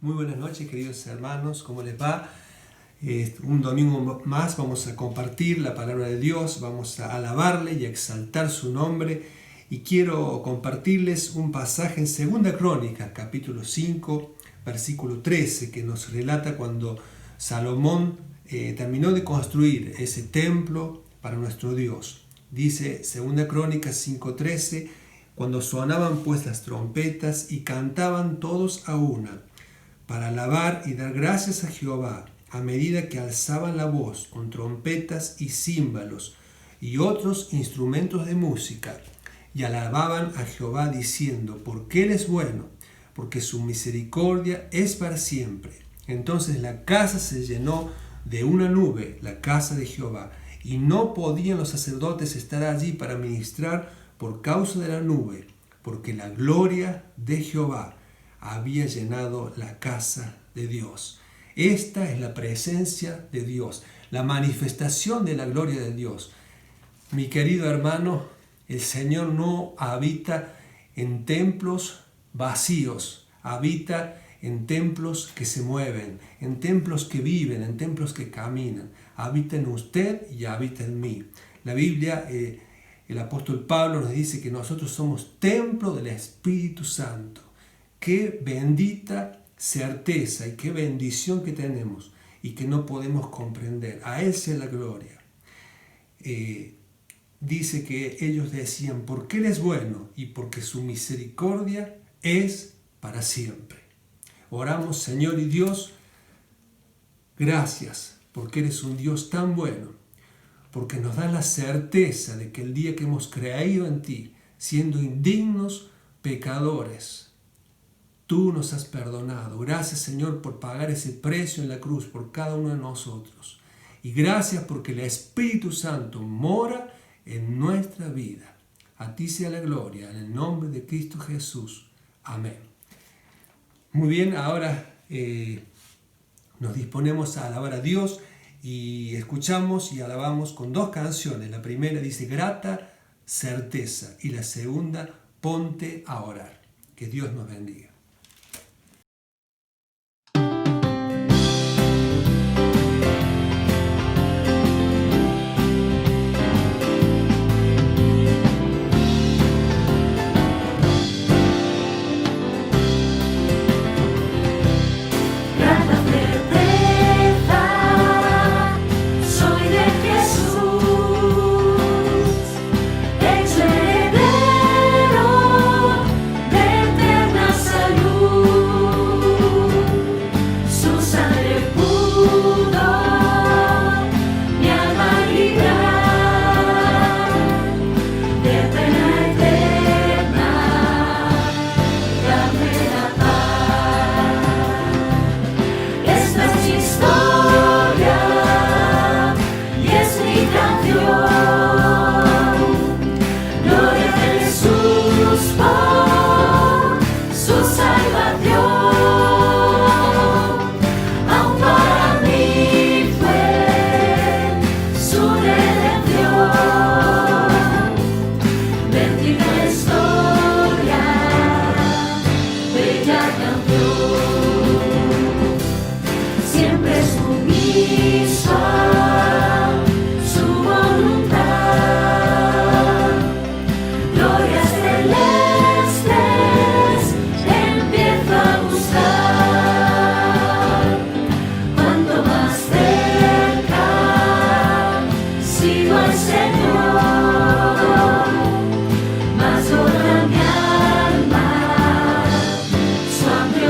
Muy buenas noches, queridos hermanos, ¿cómo les va? Un domingo más vamos a compartir la palabra de Dios, vamos a alabarle y a exaltar su nombre. Y quiero compartirles un pasaje en 2 Crónicas, capítulo 5, versículo 13, que nos relata cuando Salomón terminó de construir ese templo para nuestro Dios. Dice 2 Crónicas 5:13, cuando sonaban pues las trompetas y cantaban todos a una, para alabar y dar gracias a Jehová, a medida que alzaban la voz con trompetas y címbalos y otros instrumentos de música, y alababan a Jehová diciendo, porque Él es bueno, porque su misericordia es para siempre. Entonces la casa se llenó de una nube, la casa de Jehová, y no podían los sacerdotes estar allí para ministrar por causa de la nube, porque la gloria de Jehová había llenado la casa de Dios. Esta es la presencia de Dios, la manifestación de la gloria de Dios. Mi querido hermano, el Señor no habita en templos vacíos, habita en templos que se mueven, en templos que viven, en templos que caminan. Habita en usted y habita en mí. La Biblia, el apóstol Pablo nos dice que nosotros somos templo del Espíritu Santo. Qué bendita certeza y qué bendición que tenemos y que no podemos comprender. A Él sea la gloria. Dice que ellos decían, porque Él es bueno y porque su misericordia es para siempre. Oramos, Señor y Dios, gracias porque eres un Dios tan bueno, porque nos da la certeza de que el día que hemos creído en ti, siendo indignos pecadores, tú nos has perdonado. Gracias, Señor, por pagar ese precio en la cruz por cada uno de nosotros. Y gracias porque el Espíritu Santo mora en nuestra vida. A ti sea la gloria, en el nombre de Cristo Jesús. Amén. Muy bien, ahora nos disponemos a alabar a Dios y escuchamos y alabamos con dos canciones. La primera dice, grata certeza, y la segunda, ponte a orar. Que Dios nos bendiga. Más ora mi alma, su hambre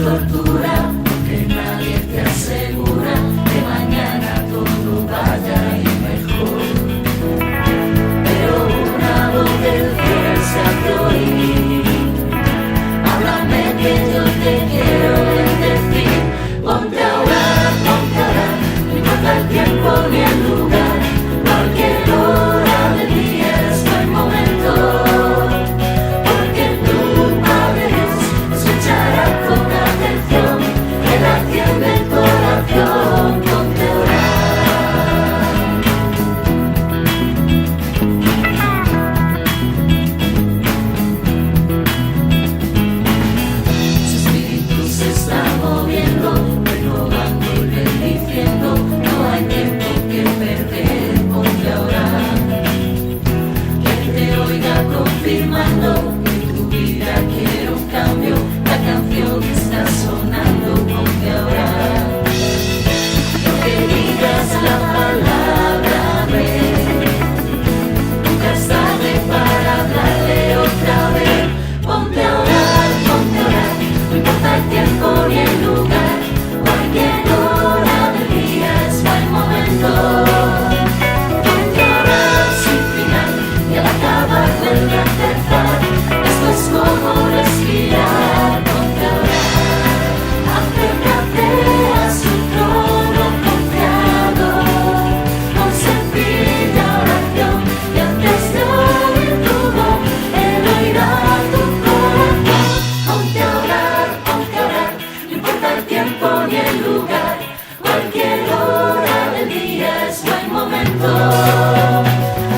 tortura, porque nadie te asegura que mañana todo vaya a ir mejor. Pero una voz del cielo se abrió y háblame que yo te quiero bendecir. Ponte a orar, no importa el tiempo ni el lugar, cualquier hora del día es buen momento, porque tu Padre Dios escuchará con atención el latir del corazón. Ponte a orar. Su espíritu se está moviendo, renovando y bendiciendo. No hay tiempo que perder, ponte a orar. Que te oiga confirmando que tu vida quiere un cambio. La canción que está sonando, ponte a orar. Que digas la palabra ven, nunca es tarde para hablarle otra vez. Ponte a orar, no importa el tiempo ni el lugar, cualquier hora del día es buen momento. Ponte a orar sin final y al acabar vuelve a empezar. Esto es como respirar. Ponte a orar, acércate a su trono confiado, con sencilla oración, y antes de oír tu voz, Él oirá tu corazón. Ponte a orar, no importa el tiempo ni el lugar, cualquier hora del día es buen momento.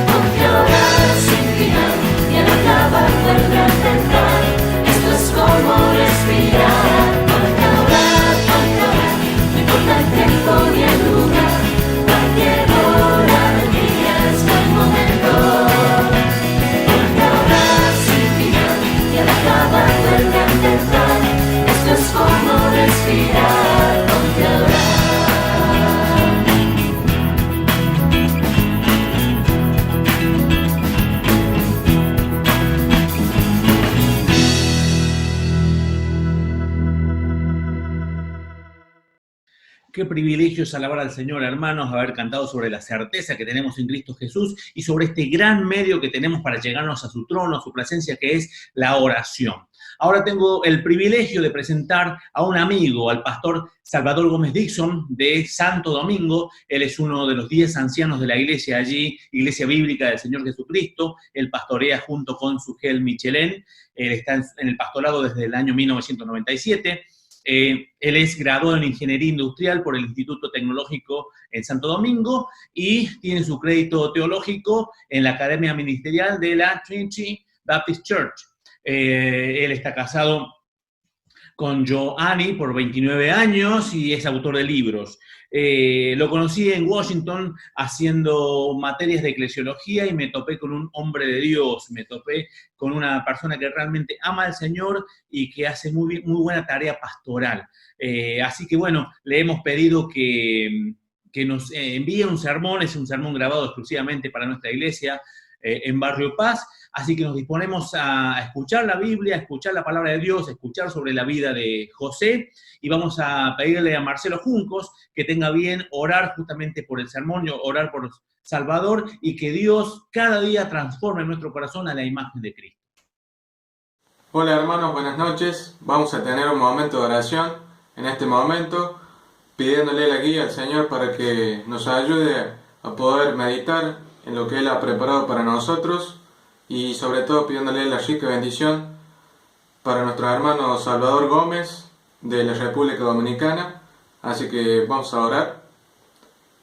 Ponte a orar sin final y al acabar vuelve a empezar. Esto es como respirar. Ponte a orar, no importa el tiempo ni el lugar, cualquier hora del día es buen momento. Ponte a orar sin final y al acabar vuelve a empezar. Esto es como respirar. Ponte a orar. Qué privilegio es alabar al Señor, hermanos, haber cantado sobre la certeza que tenemos en Cristo Jesús y sobre este gran medio que tenemos para llegarnos a su trono, a su presencia, que es la oración. Ahora tengo el privilegio de presentar a un amigo, al pastor Salvador Gómez Dixon de Santo Domingo. Él es uno de los 10 ancianos de la iglesia allí, Iglesia Bíblica del Señor Jesucristo. Él pastorea junto con su Sugel Michelén. Él está en el pastorado desde el año 1997. Él es graduado en Ingeniería Industrial por el Instituto Tecnológico en Santo Domingo y tiene su crédito teológico en la Academia Ministerial de la Trinity Baptist Church. Él está casado con Joanny por 29 años y es autor de libros. Lo conocí en Washington haciendo materias de eclesiología y me topé con un hombre de Dios, me topé con una persona que realmente ama al Señor y que hace muy buena tarea pastoral. Así que bueno, le hemos pedido que nos envíe un sermón, es un sermón grabado exclusivamente para nuestra iglesia en Barrio Paz. Así que nos disponemos a escuchar la Biblia, a escuchar la palabra de Dios, a escuchar sobre la vida de José, y vamos a pedirle a Marcelo Juncos que tenga bien orar justamente por el sermón, orar por Salvador, y que Dios cada día transforme nuestro corazón a la imagen de Cristo. Hola hermanos, buenas noches. Vamos a tener un momento de oración en este momento, pidiéndole la guía al Señor para que nos ayude a poder meditar en lo que Él ha preparado para nosotros, y sobre todo pidiéndole la rica bendición para nuestro hermano Salvador Gómez de la República Dominicana. Así que vamos a orar.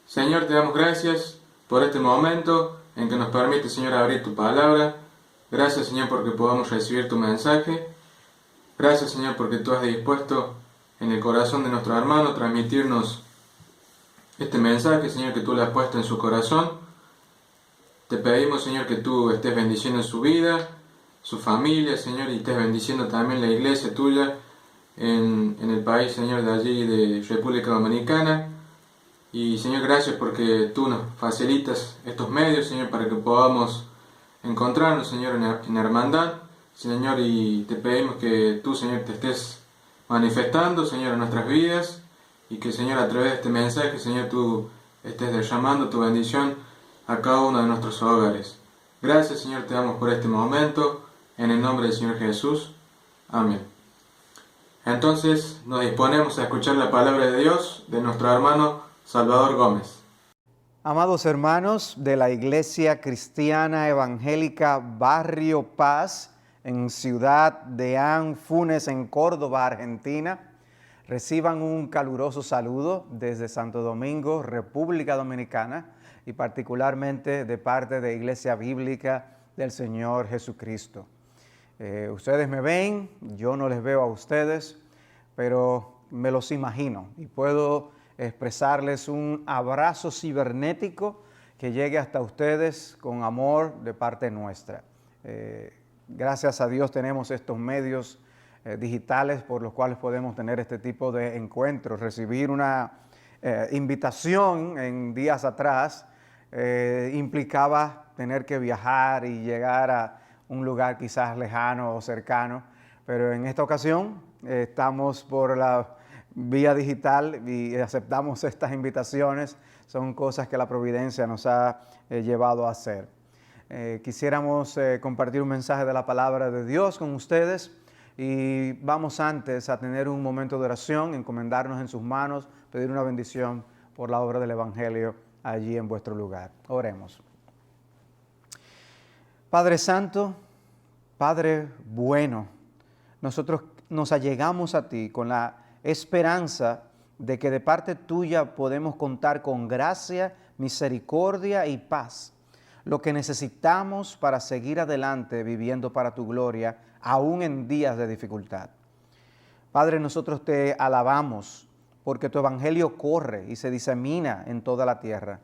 Señor, te damos gracias por este momento en que nos permite, Señor, abrir tu palabra. Gracias, Señor, porque podamos recibir tu mensaje. Gracias, Señor, porque tú has dispuesto en el corazón de nuestro hermano transmitirnos este mensaje, Señor, que tú le has puesto en su corazón. Te pedimos, Señor, que tú estés bendiciendo su vida, su familia, Señor, y estés bendiciendo también la iglesia tuya en el país, Señor, de allí, de República Dominicana. Y, Señor, gracias porque tú nos facilitas estos medios, Señor, para que podamos encontrarnos, Señor, en hermandad, Señor, y te pedimos que tú, Señor, te estés manifestando, Señor, en nuestras vidas, y que, Señor, a través de este mensaje, Señor, tú estés derramando tu bendición a cada uno de nuestros hogares. Gracias, Señor, te damos por este momento, en el nombre del Señor Jesús. Amén. Entonces nos disponemos a escuchar la palabra de Dios de nuestro hermano Salvador Gómez. Amados hermanos de la Iglesia Cristiana Evangélica Barrio Paz, en Ciudad de Funes, en Córdoba, Argentina, reciban un caluroso saludo desde Santo Domingo, República Dominicana, y particularmente de parte de Iglesia Bíblica del Señor Jesucristo. Ustedes me ven, yo no les veo a ustedes, pero me los imagino y puedo expresarles un abrazo cibernético que llegue hasta ustedes con amor de parte nuestra. Gracias a Dios tenemos estos medios digitales por los cuales podemos tener este tipo de encuentros. Recibir una invitación en días atrás implicaba tener que viajar y llegar a un lugar quizás lejano o cercano, pero en esta ocasión estamos por la vía digital y aceptamos estas invitaciones. Son cosas que la providencia nos ha llevado a hacer. Quisiéramos compartir un mensaje de la palabra de Dios con ustedes y vamos antes a tener un momento de oración, encomendarnos en sus manos, pedir una bendición por la obra del Evangelio allí en vuestro lugar. Oremos. Padre Santo, Padre bueno, nosotros nos allegamos a ti con la esperanza de que de parte tuya podemos contar con gracia, misericordia y paz, lo que necesitamos para seguir adelante viviendo para tu gloria, aún en días de dificultad. Padre, nosotros te alabamos porque tu evangelio corre y se disemina en toda la tierra.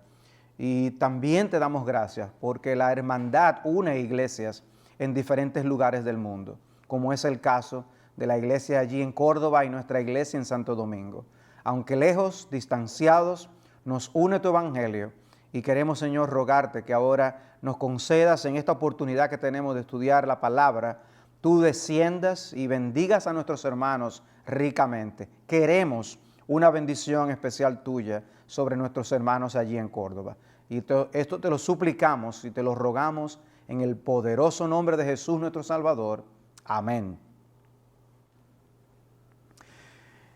Y también te damos gracias porque la hermandad une iglesias en diferentes lugares del mundo, como es el caso de la iglesia allí en Córdoba y nuestra iglesia en Santo Domingo. Aunque lejos, distanciados, nos une tu evangelio y queremos, Señor, rogarte que ahora nos concedas en esta oportunidad que tenemos de estudiar la palabra, tú desciendas y bendigas a nuestros hermanos ricamente. Queremos una bendición especial tuya sobre nuestros hermanos allí en Córdoba. Y esto te lo suplicamos y te lo rogamos en el poderoso nombre de Jesús nuestro Salvador. Amén.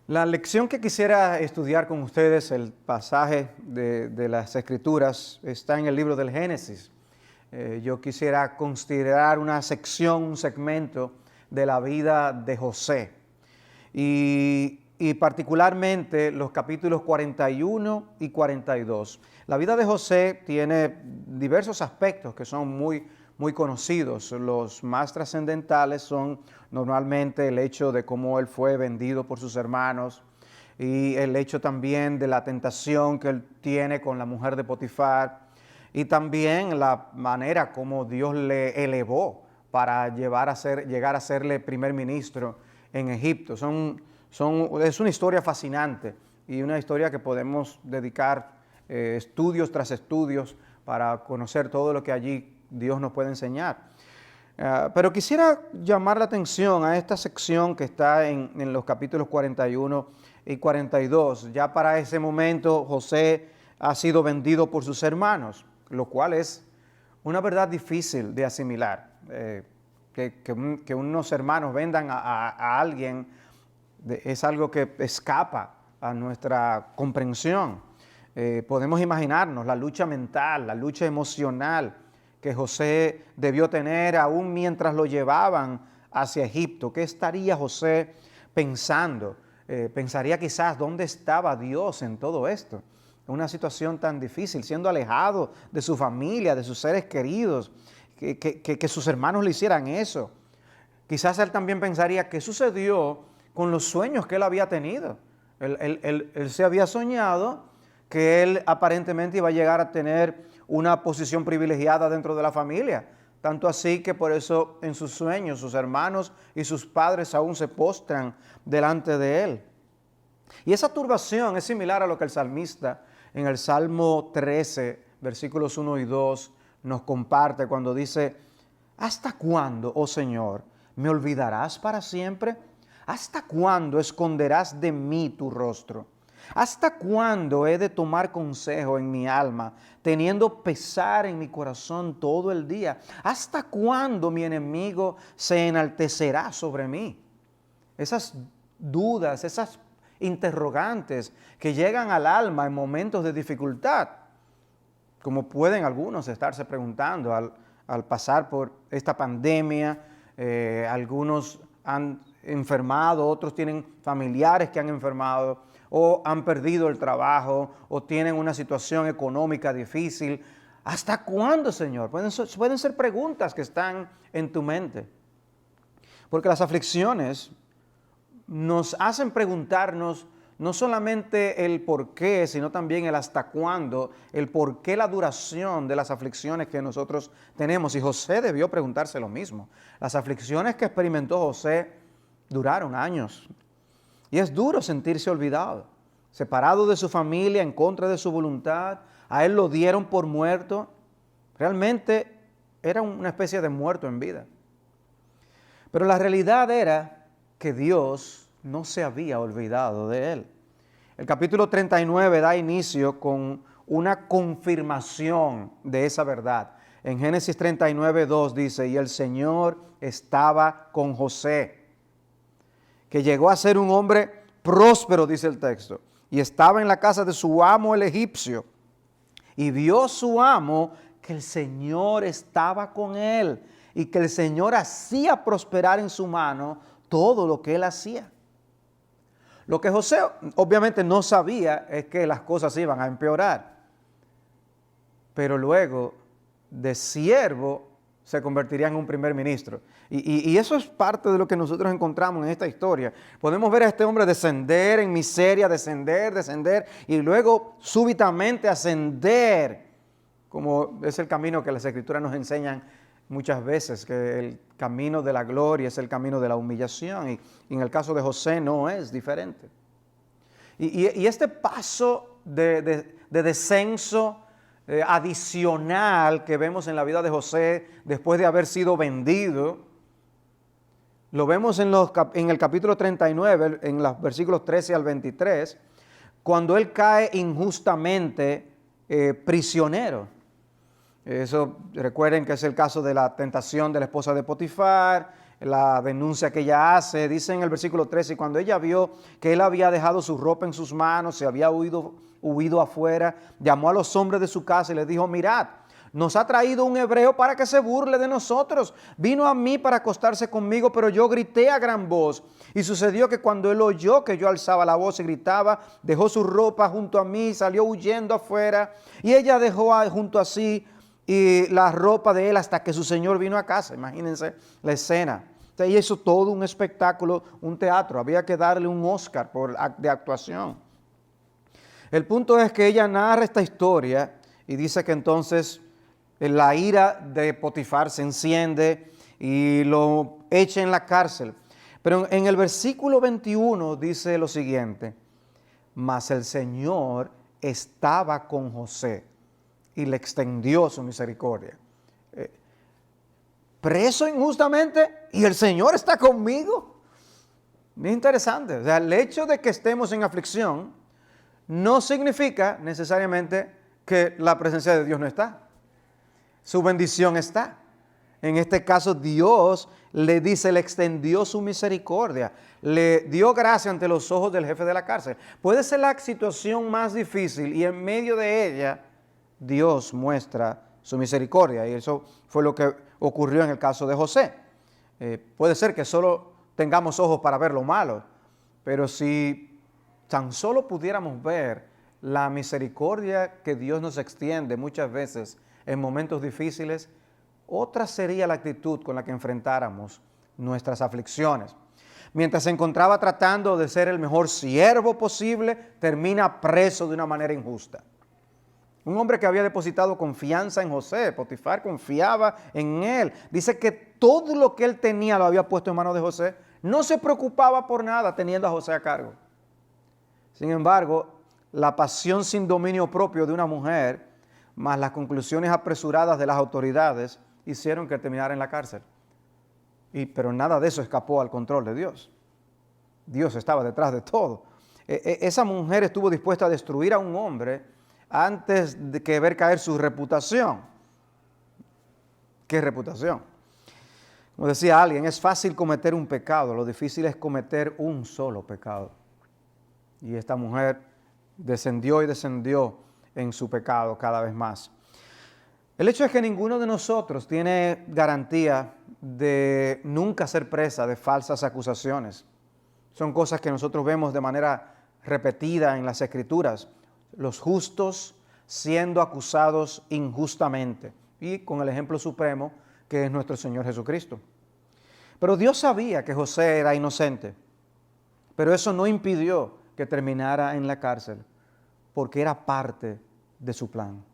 La lección que quisiera estudiar con ustedes, el pasaje de las Escrituras, está en el libro del Génesis. Yo quisiera considerar una sección, un segmento de la vida de José. Y particularmente los capítulos 41 y 42. La vida de José tiene diversos aspectos que son muy conocidos. Los más trascendentales son normalmente el hecho de cómo él fue vendido por sus hermanos y el hecho también de la tentación que él tiene con la mujer de Potifar y también la manera como Dios le elevó para llegar a serle primer ministro en Egipto. Es una historia fascinante y una historia que podemos dedicar estudios tras estudios para conocer todo lo que allí Dios nos puede enseñar. Pero quisiera llamar la atención a esta sección que está en los capítulos 41 y 42. Ya para ese momento José ha sido vendido por sus hermanos, lo cual es una verdad difícil de asimilar. Que unos hermanos vendan a alguien es algo que escapa a nuestra comprensión. Podemos imaginarnos la lucha mental, la lucha emocional que José debió tener aún mientras lo llevaban hacia Egipto. ¿Qué estaría José pensando? Pensaría quizás, ¿dónde estaba Dios en todo esto? Una situación tan difícil, siendo alejado de su familia, de sus seres queridos, que sus hermanos le hicieran eso. Quizás él también pensaría, ¿qué sucedió con los sueños que él había tenido? Él se había soñado que él aparentemente iba a llegar a tener una posición privilegiada dentro de la familia. Tanto así que por eso en sus sueños sus hermanos y sus padres aún se postran delante de él. Y esa turbación es similar a lo que el salmista en el Salmo 13, versículos 1 y 2, nos comparte cuando dice: ¿hasta cuándo, oh Señor, me olvidarás para siempre? ¿hasta cuándo esconderás de mí tu rostro? ¿Hasta cuándo he de tomar consejo en mi alma, teniendo pesar en mi corazón todo el día? ¿Hasta cuándo mi enemigo se enaltecerá sobre mí? Esas dudas, esas interrogantes que llegan al alma en momentos de dificultad, como pueden algunos estarse preguntando al pasar por esta pandemia. Algunos han enfermado, otros tienen familiares que han enfermado, o han perdido el trabajo, o tienen una situación económica difícil. ¿Hasta cuándo, Señor? Pueden ser preguntas que están en tu mente. Porque las aflicciones nos hacen preguntarnos no solamente el por qué, sino también el hasta cuándo, el por qué, la duración de las aflicciones que nosotros tenemos. Y José debió preguntarse lo mismo. Las aflicciones que experimentó José duraron años. Y es duro sentirse olvidado, separado de su familia, en contra de su voluntad. A él lo dieron por muerto. Realmente era una especie de muerto en vida. Pero la realidad era que Dios no se había olvidado de él. El capítulo 39 da inicio con una confirmación de esa verdad. En Génesis 39:2 dice, y el Señor estaba con José, que llegó a ser un hombre próspero, dice el texto, y estaba en la casa de su amo el egipcio. Y vio su amo que el Señor estaba con él y que el Señor hacía prosperar en su mano todo lo que él hacía. Lo que José obviamente no sabía es que las cosas iban a empeorar. Pero luego de siervo se convertiría en un primer ministro. Y eso es parte de lo que nosotros encontramos en esta historia. Podemos ver a este hombre descender en miseria, descender y luego súbitamente ascender, como es el camino que las Escrituras nos enseñan muchas veces, que el camino de la gloria es el camino de la humillación, y en el caso de José no es diferente. Y este paso de descenso adicional que vemos en la vida de José después de haber sido vendido, lo vemos en el capítulo 39, en los versículos 13 al 23, cuando él cae injustamente prisionero. Eso, recuerden que es el caso de la tentación de la esposa de Potifar, la denuncia que ella hace. Dice en el versículo 13, cuando ella vio que él había dejado su ropa en sus manos, se había huido afuera, llamó a los hombres de su casa y les dijo, mirad, nos ha traído un hebreo para que se burle de nosotros. Vino a mí para acostarse conmigo, pero yo grité a gran voz. Y sucedió que cuando él oyó que yo alzaba la voz y gritaba, dejó su ropa junto a mí, salió huyendo afuera, y ella dejó junto a sí y la ropa de él hasta que su señor vino a casa. Imagínense la escena. Entonces, ella hizo todo un espectáculo, un teatro. Había que darle un Oscar de actuación. El punto es que ella narra esta historia y dice que entonces la ira de Potifar se enciende y lo echa en la cárcel. Pero en el versículo 21 dice lo siguiente, mas el Señor estaba con José y le extendió su misericordia. Preso injustamente y el Señor está conmigo. Es interesante. O sea, el hecho de que estemos en aflicción no significa necesariamente que la presencia de Dios no está. Su bendición está. En este caso, Dios le extendió su misericordia, le dio gracia ante los ojos del jefe de la cárcel. Puede ser la situación más difícil y en medio de ella, Dios muestra su misericordia, y eso fue lo que ocurrió en el caso de José. Puede ser que solo tengamos ojos para ver lo malo, pero si tan solo pudiéramos ver la misericordia que Dios nos extiende muchas veces en momentos difíciles, otra sería la actitud con la que enfrentáramos nuestras aflicciones. Mientras se encontraba tratando de ser el mejor siervo posible, termina preso de una manera injusta. Un hombre que había depositado confianza en José, Potifar confiaba en él. Dice que todo lo que él tenía lo había puesto en manos de José. No se preocupaba por nada teniendo a José a cargo. Sin embargo, la pasión sin dominio propio de una mujer, más las conclusiones apresuradas de las autoridades, hicieron que terminara en la cárcel. Pero nada de eso escapó al control de Dios. Dios estaba detrás de todo. Esa mujer estuvo dispuesta a destruir a un hombre antes de que ver caer su reputación. ¿Qué reputación? Como decía alguien, es fácil cometer un pecado, lo difícil es cometer un solo pecado. Y esta mujer descendió y descendió en su pecado cada vez más. El hecho es que ninguno de nosotros tiene garantía de nunca ser presa de falsas acusaciones. Son cosas que nosotros vemos de manera repetida en las Escrituras. Los justos siendo acusados injustamente. Y con el ejemplo supremo que es nuestro Señor Jesucristo. Pero Dios sabía que José era inocente. Pero eso no impidió que terminara en la cárcel, porque era parte de su plan.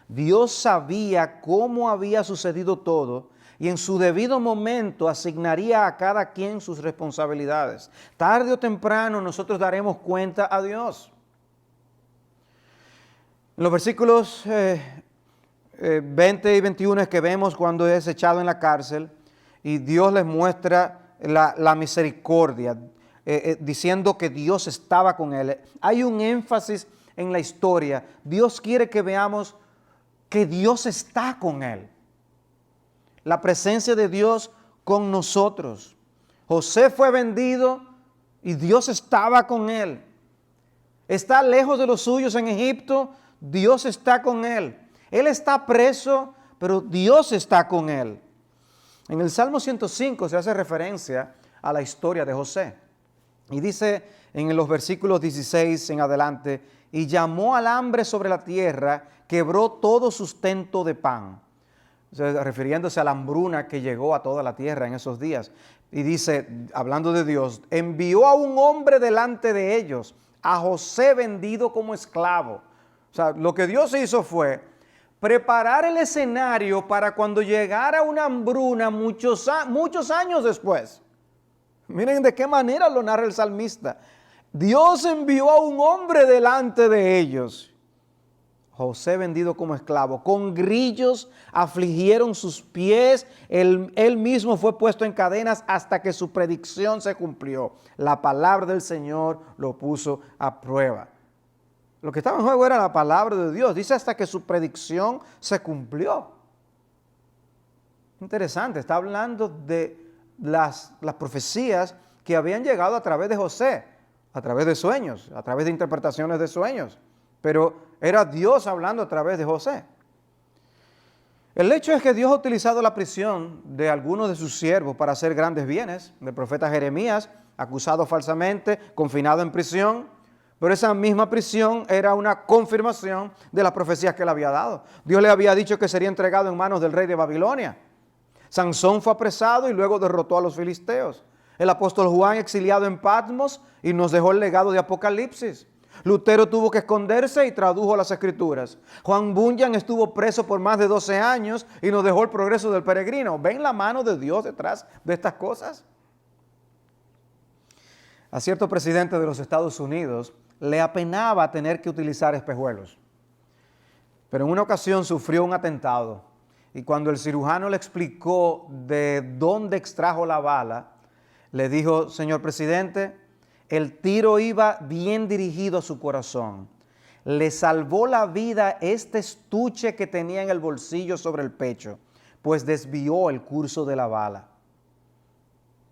Dios sabía cómo había sucedido todo y en su debido momento asignaría a cada quien sus responsabilidades. Tarde o temprano nosotros daremos cuenta a Dios. En los versículos 20 y 21 es que vemos cuando es echado en la cárcel y Dios les muestra la misericordia, diciendo que Dios estaba con él. Hay un énfasis en la historia. Dios quiere que veamos que Dios está con él. La presencia de Dios con nosotros. José fue vendido y Dios estaba con él. Está lejos de los suyos en Egipto, Dios está con él. Él está preso, pero Dios está con él. En el Salmo 105 se hace referencia a la historia de José. Y dice en los versículos 16 en adelante, y llamó al hambre sobre la tierra, quebró todo sustento de pan. O sea, refiriéndose a la hambruna que llegó a toda la tierra en esos días. Y dice, hablando de Dios, envió a un hombre delante de ellos, a José vendido como esclavo. O sea, lo que Dios hizo fue preparar el escenario para cuando llegara una hambruna muchos años después. Miren de qué manera lo narra el salmista. Dios envió a un hombre delante de ellos. José vendido como esclavo. Con grillos afligieron sus pies. Él mismo fue puesto en cadenas hasta que su predicción se cumplió. La palabra del Señor lo puso a prueba. Lo que estaba en juego era la palabra de Dios. Dice hasta que su predicción se cumplió. Interesante, está hablando de las profecías que habían llegado a través de José, a través de sueños, a través de interpretaciones de sueños. Pero era Dios hablando a través de José. El hecho es que Dios ha utilizado la prisión de algunos de sus siervos para hacer grandes bienes. El profeta Jeremías, acusado falsamente, confinado en prisión. Pero esa misma prisión era una confirmación de las profecías que él había dado. Dios le había dicho que sería entregado en manos del rey de Babilonia. Sansón fue apresado y luego derrotó a los filisteos. El apóstol Juan exiliado en Patmos y nos dejó el legado de Apocalipsis. Lutero tuvo que esconderse y tradujo las Escrituras. Juan Bunyan estuvo preso por más de 12 años y nos dejó el progreso del peregrino. ¿Ven la mano de Dios detrás de estas cosas? A cierto presidente de los Estados Unidos le apenaba tener que utilizar espejuelos. Pero en una ocasión sufrió un atentado y cuando el cirujano le explicó de dónde extrajo la bala, le dijo, señor presidente, el tiro iba bien dirigido a su corazón. Le salvó la vida este estuche que tenía en el bolsillo sobre el pecho, pues desvió el curso de la bala.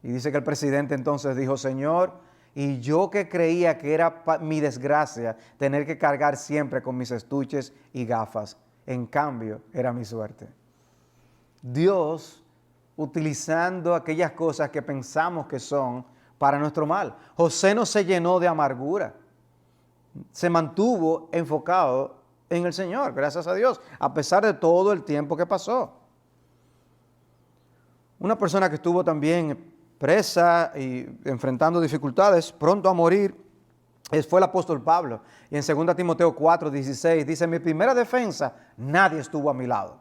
Y dice que el presidente entonces dijo, Señor, y yo que creía que era mi desgracia tener que cargar siempre con mis estuches y gafas, en cambio era mi suerte. Dios utilizando aquellas cosas que pensamos que son para nuestro mal. José no se llenó de amargura, se mantuvo enfocado en el Señor, gracias a Dios, a pesar de todo el tiempo que pasó. Una persona que estuvo también presa y enfrentando dificultades, pronto a morir, fue el apóstol Pablo. Y en 2 Timoteo 4:16 dice, mi primera defensa, nadie estuvo a mi lado.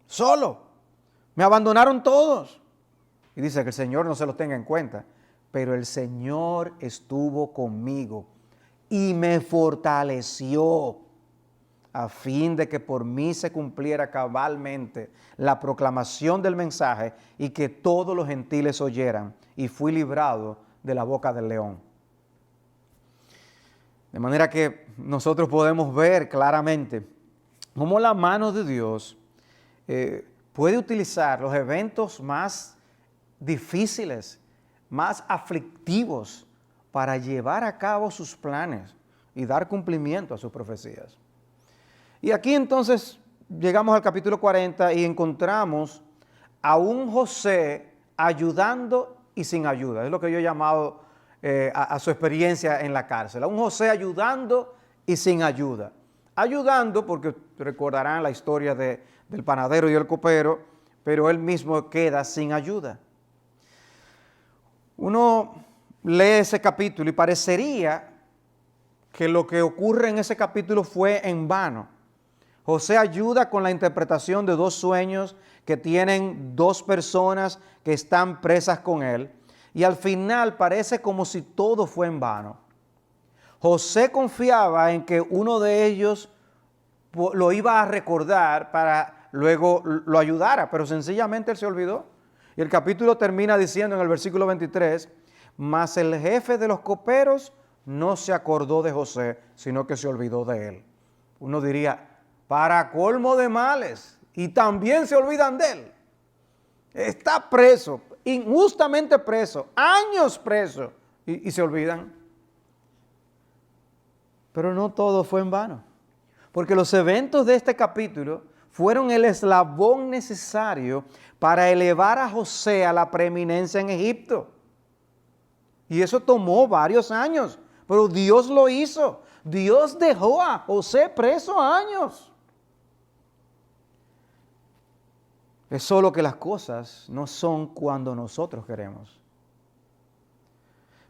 Solo. Me abandonaron todos. Y dice que el Señor no se lo tenga en cuenta. Pero el Señor estuvo conmigo y me fortaleció a fin de que por mí se cumpliera cabalmente la proclamación del mensaje y que todos los gentiles oyeran. Y fui librado de la boca del león. De manera que nosotros podemos ver claramente cómo la mano de Dios puede utilizar los eventos más difíciles, más aflictivos, para llevar a cabo sus planes y dar cumplimiento a sus profecías. Y aquí entonces llegamos al capítulo 40 y encontramos a un José ayudando y sin ayuda. Es lo que yo he llamado a su experiencia en la cárcel. A un José ayudando y sin ayuda. Ayudando porque recordarán la historia del panadero y el copero, pero él mismo queda sin ayuda. Uno lee ese capítulo y parecería que lo que ocurre en ese capítulo fue en vano. José ayuda con la interpretación de 2 sueños que tienen 2 personas que están presas con él, y al final parece como si todo fue en vano. José confiaba en que uno de ellos lo iba a recordar para luego lo ayudara, pero sencillamente él se olvidó. Y el capítulo termina diciendo en el versículo 23, mas el jefe de los coperos no se acordó de José, sino que se olvidó de él. Uno diría, para colmo de males, y también se olvidan de él. Está preso, injustamente preso, años preso, y se olvidan. Pero no todo fue en vano, porque los eventos de este capítulo fueron el eslabón necesario para elevar a José a la preeminencia en Egipto. Y eso tomó varios años, pero Dios lo hizo. Dios dejó a José preso años. Es solo que las cosas no son cuando nosotros queremos.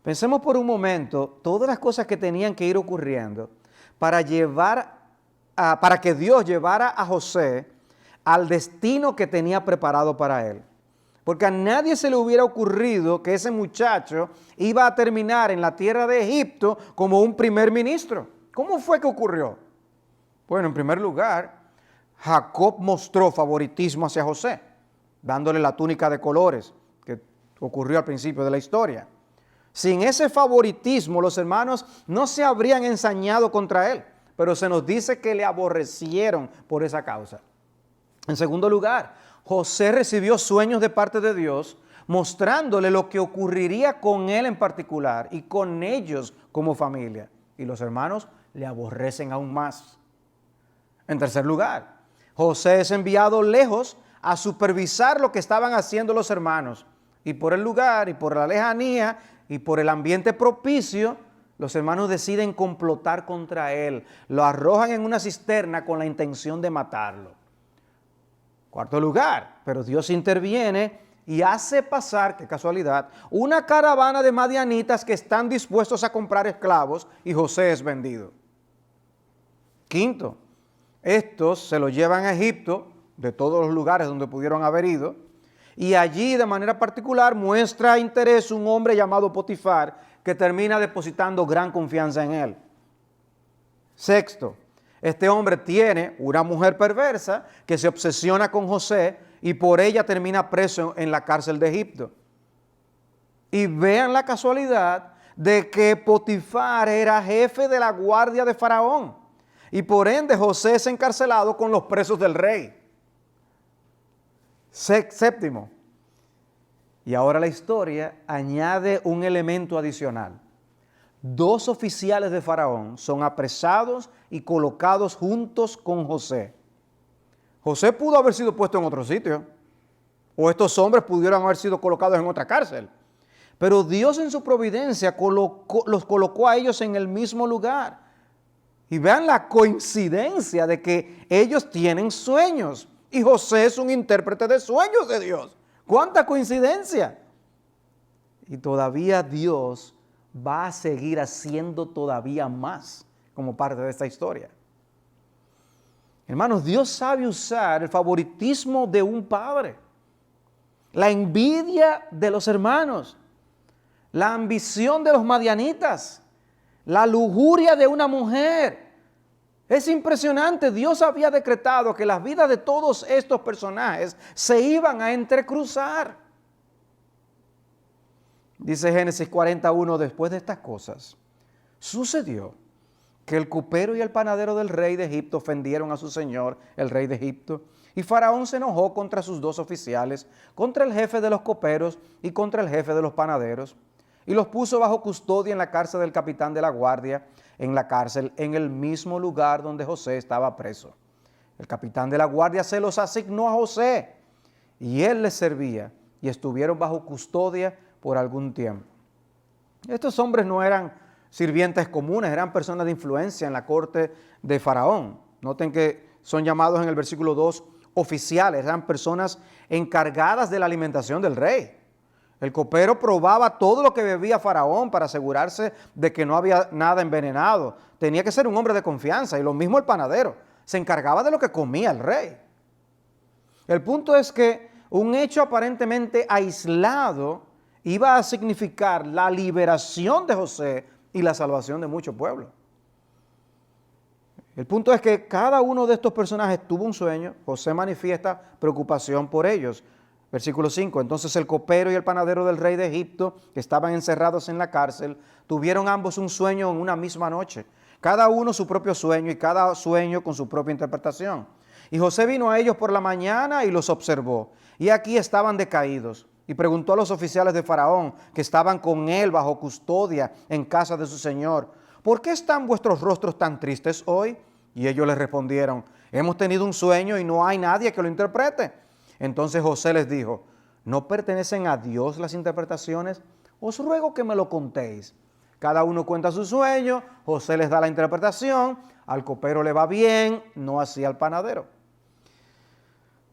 Pensemos por un momento todas las cosas que tenían que ir ocurriendo para que Dios llevara a José al destino que tenía preparado para él. Porque a nadie se le hubiera ocurrido que ese muchacho iba a terminar en la tierra de Egipto como un primer ministro. ¿Cómo fue que ocurrió? Bueno, en primer lugar, Jacob mostró favoritismo hacia José, dándole la túnica de colores, que ocurrió al principio de la historia. Sin ese favoritismo, los hermanos no se habrían ensañado contra él, pero se nos dice que le aborrecieron por esa causa. En segundo lugar, José recibió sueños de parte de Dios, mostrándole lo que ocurriría con él en particular y con ellos como familia. Y los hermanos le aborrecen aún más. En tercer lugar, José es enviado lejos a supervisar lo que estaban haciendo los hermanos. Y por el lugar, y por la lejanía, y por el ambiente propicio, los hermanos deciden complotar contra él. Lo arrojan en una cisterna con la intención de matarlo. Cuarto lugar, pero Dios interviene y hace pasar, qué casualidad, una caravana de madianitas que están dispuestos a comprar esclavos y José es vendido. Quinto, estos se lo llevan a Egipto, de todos los lugares donde pudieron haber ido, y allí de manera particular muestra interés un hombre llamado Potifar que termina depositando gran confianza en él. Sexto, este hombre tiene una mujer perversa que se obsesiona con José y por ella termina preso en la cárcel de Egipto. Y vean la casualidad de que Potifar era jefe de la guardia de Faraón y por ende José es encarcelado con los presos del rey. Séptimo, y ahora la historia añade un elemento adicional. 2 oficiales de Faraón son apresados y colocados juntos con José. José pudo haber sido puesto en otro sitio, o estos hombres pudieron haber sido colocados en otra cárcel. Pero Dios en su providencia los colocó a ellos en el mismo lugar. Y vean la coincidencia de que ellos tienen sueños y José es un intérprete de sueños de Dios. ¡Cuánta coincidencia! Y todavía Dios va a seguir haciendo todavía más como parte de esta historia. Hermanos, Dios sabe usar el favoritismo de un padre, la envidia de los hermanos, la ambición de los madianitas, la lujuria de una mujer. Es impresionante, Dios había decretado que las vidas de todos estos personajes se iban a entrecruzar. Dice Génesis 41, después de estas cosas, sucedió que el copero y el panadero del rey de Egipto ofendieron a su señor, el rey de Egipto, y Faraón se enojó contra sus dos oficiales, contra el jefe de los coperos y contra el jefe de los panaderos, y los puso bajo custodia en la cárcel del capitán de la guardia, en la cárcel, en el mismo lugar donde José estaba preso. El capitán de la guardia se los asignó a José, y él les servía, y estuvieron bajo custodia por algún tiempo. Estos hombres no eran sirvientes comunes, eran personas de influencia en la corte de Faraón. Noten que son llamados en el versículo 2 oficiales, eran personas encargadas de la alimentación del rey. El copero probaba todo lo que bebía Faraón para asegurarse de que no había nada envenenado. Tenía que ser un hombre de confianza, y lo mismo el panadero, se encargaba de lo que comía el rey. El punto es que un hecho aparentemente aislado iba a significar la liberación de José y la salvación de muchos pueblos. El punto es que cada uno de estos personajes tuvo un sueño. José manifiesta preocupación por ellos. Versículo 5, entonces el copero y el panadero del rey de Egipto, que estaban encerrados en la cárcel, tuvieron ambos un sueño en una misma noche, cada uno su propio sueño y cada sueño con su propia interpretación. Y José vino a ellos por la mañana y los observó, y aquí estaban decaídos, y preguntó a los oficiales de Faraón, que estaban con él bajo custodia en casa de su señor, ¿por qué están vuestros rostros tan tristes hoy? Y ellos les respondieron, hemos tenido un sueño y no hay nadie que lo interprete. Entonces José les dijo, ¿no pertenecen a Dios las interpretaciones? Os ruego que me lo contéis. Cada uno cuenta su sueño, José les da la interpretación, al copero le va bien, no así al panadero.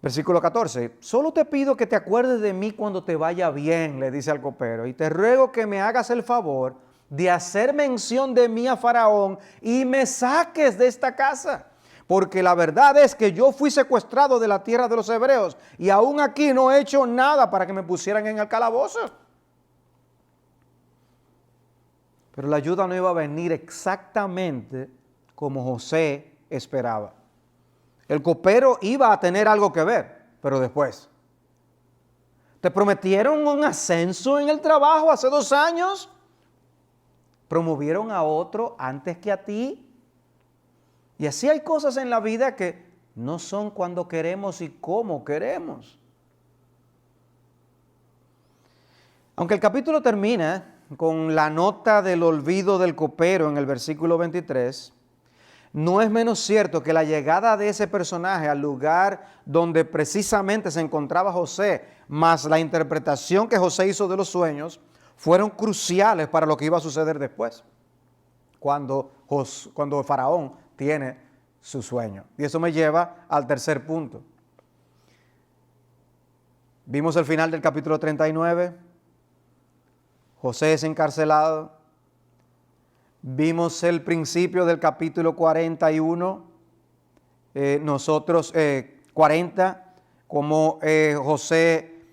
Versículo 14, solo te pido que te acuerdes de mí cuando te vaya bien, le dice al copero, y te ruego que me hagas el favor de hacer mención de mí a Faraón y me saques de esta casa. Porque la verdad es que yo fui secuestrado de la tierra de los hebreos y aún aquí no he hecho nada para que me pusieran en el calabozo. Pero la ayuda no iba a venir exactamente como José esperaba. El copero iba a tener algo que ver, pero después. ¿Te prometieron un ascenso en el trabajo hace 2 años? ¿Promovieron a otro antes que a ti? Y así hay cosas en la vida que no son cuando queremos y cómo queremos. Aunque el capítulo termina con la nota del olvido del copero en el versículo 23, no es menos cierto que la llegada de ese personaje al lugar donde precisamente se encontraba José, más la interpretación que José hizo de los sueños, fueron cruciales para lo que iba a suceder después, cuando Faraón tiene su sueño. Y eso me lleva al tercer punto. Vimos el final del capítulo 39. José es encarcelado. Vimos el principio del capítulo 41. 40, como José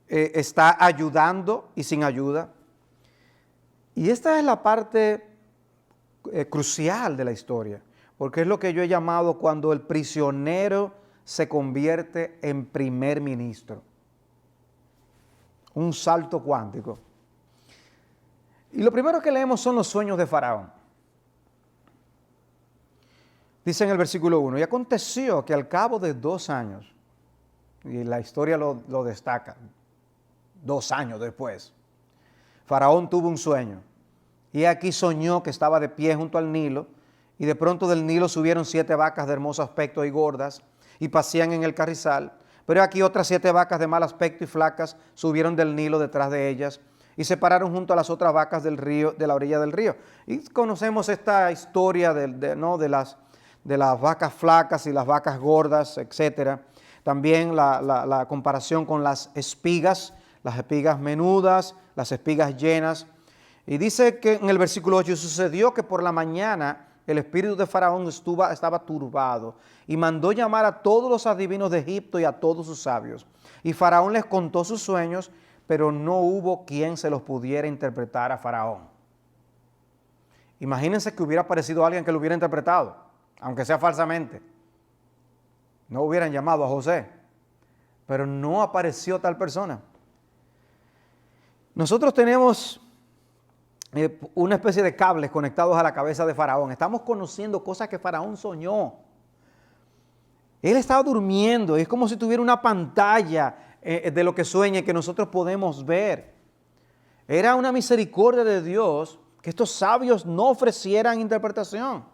está ayudando y sin ayuda. Y esta es la parte crucial de la historia, porque es lo que yo he llamado cuando el prisionero se convierte en primer ministro. Un salto cuántico. Y lo primero que leemos son los sueños de Faraón. Dice en el versículo 1, y aconteció que al cabo de 2 años, y la historia lo destaca, 2 años después, Faraón tuvo un sueño. Y aquí soñó que estaba de pie junto al Nilo, y de pronto del Nilo subieron 7 vacas de hermoso aspecto y gordas, y pasían en el carrizal. Pero aquí otras 7 vacas de mal aspecto y flacas subieron del Nilo detrás de ellas, y se pararon junto a las otras vacas del río, de la orilla del río. Y conocemos esta historia de las vacas flacas y las vacas gordas, etc. También la comparación con las espigas menudas, las espigas llenas. Y dice que en el versículo 8, sucedió que por la mañana el espíritu de Faraón estaba turbado y mandó llamar a todos los adivinos de Egipto y a todos sus sabios. Y Faraón les contó sus sueños, pero no hubo quien se los pudiera interpretar a Faraón. Imagínense que hubiera aparecido alguien que lo hubiera interpretado, aunque sea falsamente. No hubieran llamado a José, pero no apareció tal persona. Nosotros tenemos una especie de cables conectados a la cabeza de Faraón. Estamos conociendo cosas que Faraón soñó. Él estaba durmiendo, es como si tuviera una pantalla de lo que sueña y que nosotros podemos ver. Era una misericordia de Dios que estos sabios no ofrecieran interpretación.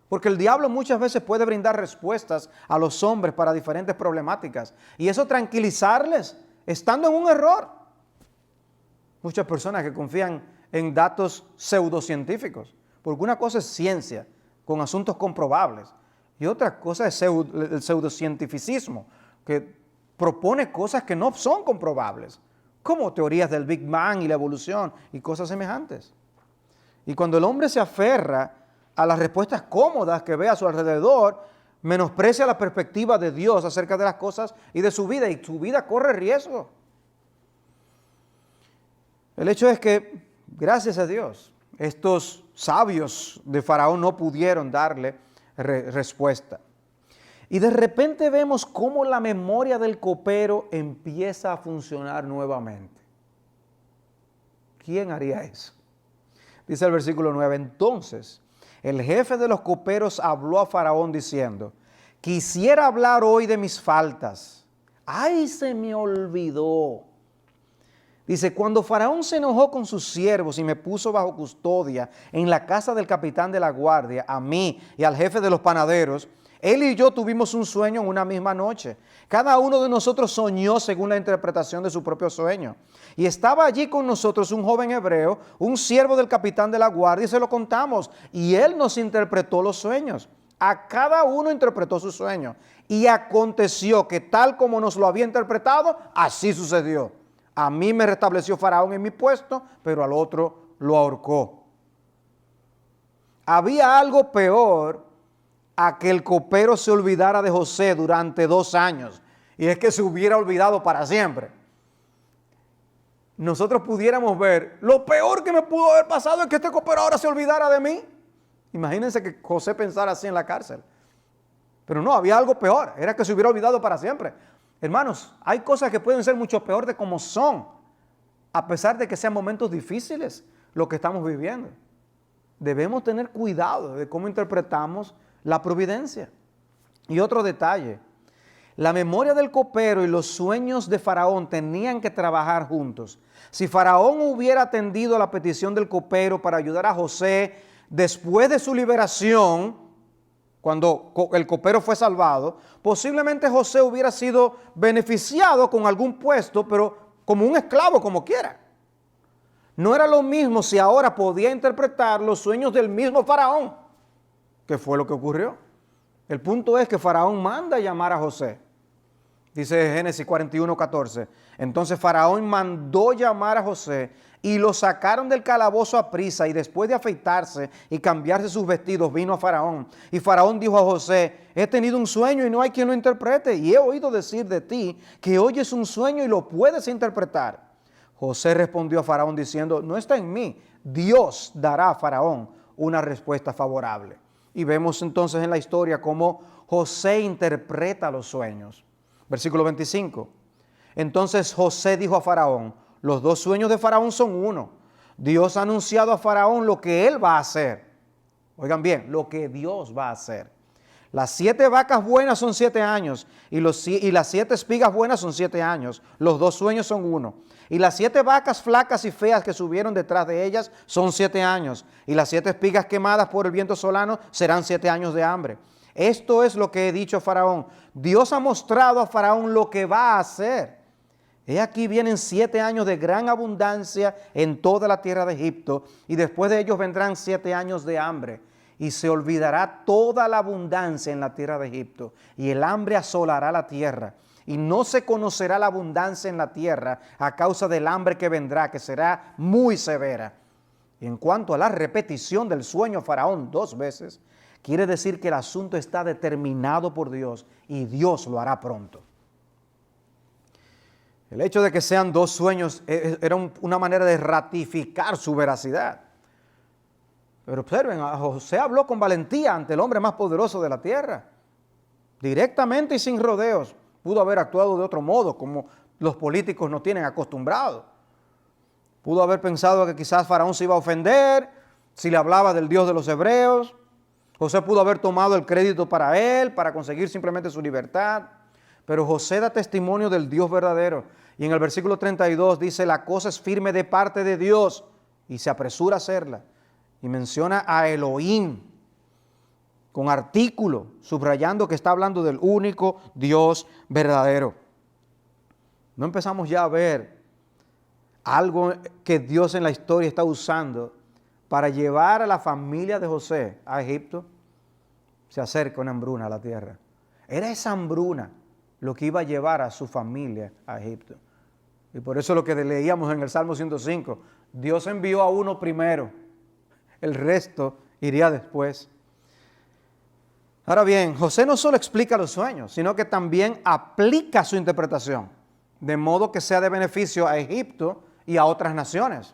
Porque el diablo muchas veces puede brindar respuestas a los hombres para diferentes problemáticas. Y eso tranquilizarles, estando en un error. Muchas personas que confían en datos pseudocientíficos. Porque una cosa es ciencia, con asuntos comprobables. Y otra cosa es el pseudocientificismo, que propone cosas que no son comprobables. Como teorías del Big Bang y la evolución y cosas semejantes. Y cuando el hombre se aferra a las respuestas cómodas que ve a su alrededor, menosprecia la perspectiva de Dios acerca de las cosas y de su vida, y su vida corre riesgo. El hecho es que, gracias a Dios, estos sabios de Faraón no pudieron darle respuesta. Y de repente vemos cómo la memoria del copero empieza a funcionar nuevamente. ¿Quién haría eso? Dice el versículo 9, entonces el jefe de los coperos habló a Faraón diciendo, quisiera hablar hoy de mis faltas. ¡Ay, se me olvidó! Dice, cuando Faraón se enojó con sus siervos y me puso bajo custodia en la casa del capitán de la guardia, a mí y al jefe de los panaderos, él y yo tuvimos un sueño en una misma noche. Cada uno de nosotros soñó según la interpretación de su propio sueño. Y estaba allí con nosotros un joven hebreo, un siervo del capitán de la guardia, y se lo contamos. Y él nos interpretó los sueños. A cada uno interpretó su sueño. Y aconteció que tal como nos lo había interpretado, así sucedió. A mí me restableció Faraón en mi puesto, pero al otro lo ahorcó. Había algo peor a que el copero se olvidara de José durante 2 años, y es que se hubiera olvidado para siempre. Nosotros pudiéramos ver, lo peor que me pudo haber pasado es que este copero ahora se olvidara de mí. Imagínense que José pensara así en la cárcel. Pero no, había algo peor, era que se hubiera olvidado para siempre. Hermanos, hay cosas que pueden ser mucho peor de como son, a pesar de que sean momentos difíciles lo que estamos viviendo. Debemos tener cuidado de cómo interpretamos la providencia. Y otro detalle, la memoria del copero y los sueños de Faraón tenían que trabajar juntos. Si Faraón hubiera atendido a la petición del copero para ayudar a José después de su liberación, cuando el copero fue salvado, posiblemente José hubiera sido beneficiado con algún puesto, pero como un esclavo, como quiera. No era lo mismo si ahora podía interpretar los sueños del mismo Faraón, que fue lo que ocurrió. El punto es que Faraón manda a llamar a José. Dice Génesis 41:14. Entonces Faraón mandó llamar a José y lo sacaron del calabozo a prisa, y después de afeitarse y cambiarse sus vestidos vino a Faraón. Y Faraón dijo a José, he tenido un sueño y no hay quien lo interprete, y he oído decir de ti que oyes un sueño y lo puedes interpretar. José respondió a Faraón diciendo, no está en mí, Dios dará a Faraón una respuesta favorable. Y vemos entonces en la historia cómo José interpreta los sueños. Versículo 25. Entonces José dijo a Faraón, los 2 sueños de Faraón son uno. Dios ha anunciado a Faraón lo que él va a hacer. Oigan bien, lo que Dios va a hacer. Las 7 vacas buenas son 7 años y las 7 espigas buenas son 7 años. Los 2 sueños son uno. Y las 7 vacas flacas y feas que subieron detrás de ellas son 7 años. Y las 7 espigas quemadas por el viento solano serán 7 años de hambre. Esto es lo que he dicho a Faraón. Dios ha mostrado a Faraón lo que va a hacer. He aquí vienen 7 años de gran abundancia en toda la tierra de Egipto, y después de ellos vendrán 7 años de hambre, y se olvidará toda la abundancia en la tierra de Egipto, y el hambre asolará la tierra, y no se conocerá la abundancia en la tierra a causa del hambre que vendrá, que será muy severa. Y en cuanto a la repetición del sueño Faraón 2 veces, quiere decir que el asunto está determinado por Dios, y Dios lo hará pronto. El hecho de que sean 2 sueños era una manera de ratificar su veracidad. Pero observen, José habló con valentía ante el hombre más poderoso de la tierra. Directamente y sin rodeos. Pudo haber actuado de otro modo, como los políticos nos tienen acostumbrados. Pudo haber pensado que quizás Faraón se iba a ofender si le hablaba del Dios de los hebreos. José pudo haber tomado el crédito para él, para conseguir simplemente su libertad. Pero José da testimonio del Dios verdadero. Y en el versículo 32 dice, la cosa es firme de parte de Dios, y se apresura a hacerla. Y menciona a Elohim con artículo, subrayando que está hablando del único Dios verdadero. No empezamos ya a ver algo que Dios en la historia está usando para llevar a la familia de José a Egipto. Se acerca una hambruna a la tierra. Era esa hambruna lo que iba a llevar a su familia a Egipto. Y por eso lo que leíamos en el Salmo 105, Dios envió a uno primero, el resto iría después. Ahora bien, José no solo explica los sueños, sino que también aplica su interpretación, de modo que sea de beneficio a Egipto y a otras naciones.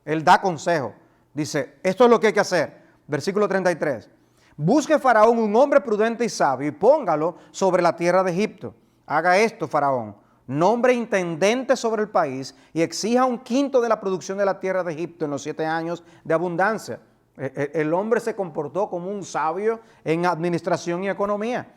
Él da consejo. Dice, esto es lo que hay que hacer. Versículo 33. Busque Faraón un hombre prudente y sabio y póngalo sobre la tierra de Egipto. Haga esto, Faraón. Nombre intendente sobre el país y exija 1/5 de la producción de la tierra de Egipto en los 7 años de abundancia. El hombre se comportó como un sabio en administración y economía.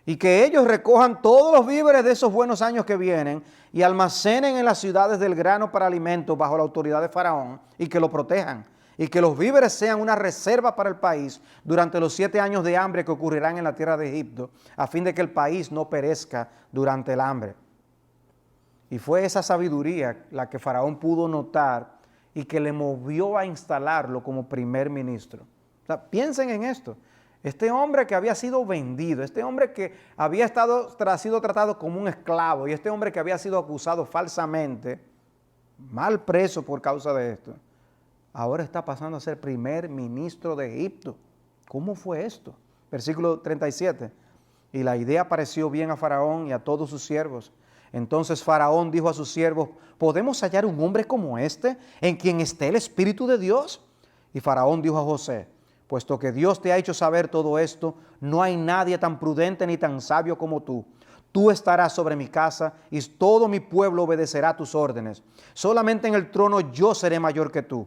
Y que ellos recojan todos los víveres de esos buenos años que vienen y almacenen en las ciudades del grano para alimento bajo la autoridad de Faraón y que lo protejan. Y que los víveres sean una reserva para el país durante los 7 años de hambre que ocurrirán en la tierra de Egipto, a fin de que el país no perezca durante el hambre. Y fue esa sabiduría la que Faraón pudo notar y que le movió a instalarlo como primer ministro. O sea, piensen en esto. Este hombre que había sido vendido, este hombre que había sido tratado como un esclavo y este hombre que había sido acusado falsamente, mal preso por causa de esto, ahora está pasando a ser primer ministro de Egipto. ¿Cómo fue esto? Versículo 37. Y la idea pareció bien a Faraón y a todos sus siervos. Entonces Faraón dijo a sus siervos, ¿podemos hallar un hombre como este, en quien esté el Espíritu de Dios? Y Faraón dijo a José, puesto que Dios te ha hecho saber todo esto, no hay nadie tan prudente ni tan sabio como tú. Tú estarás sobre mi casa y todo mi pueblo obedecerá tus órdenes. Solamente en el trono yo seré mayor que tú.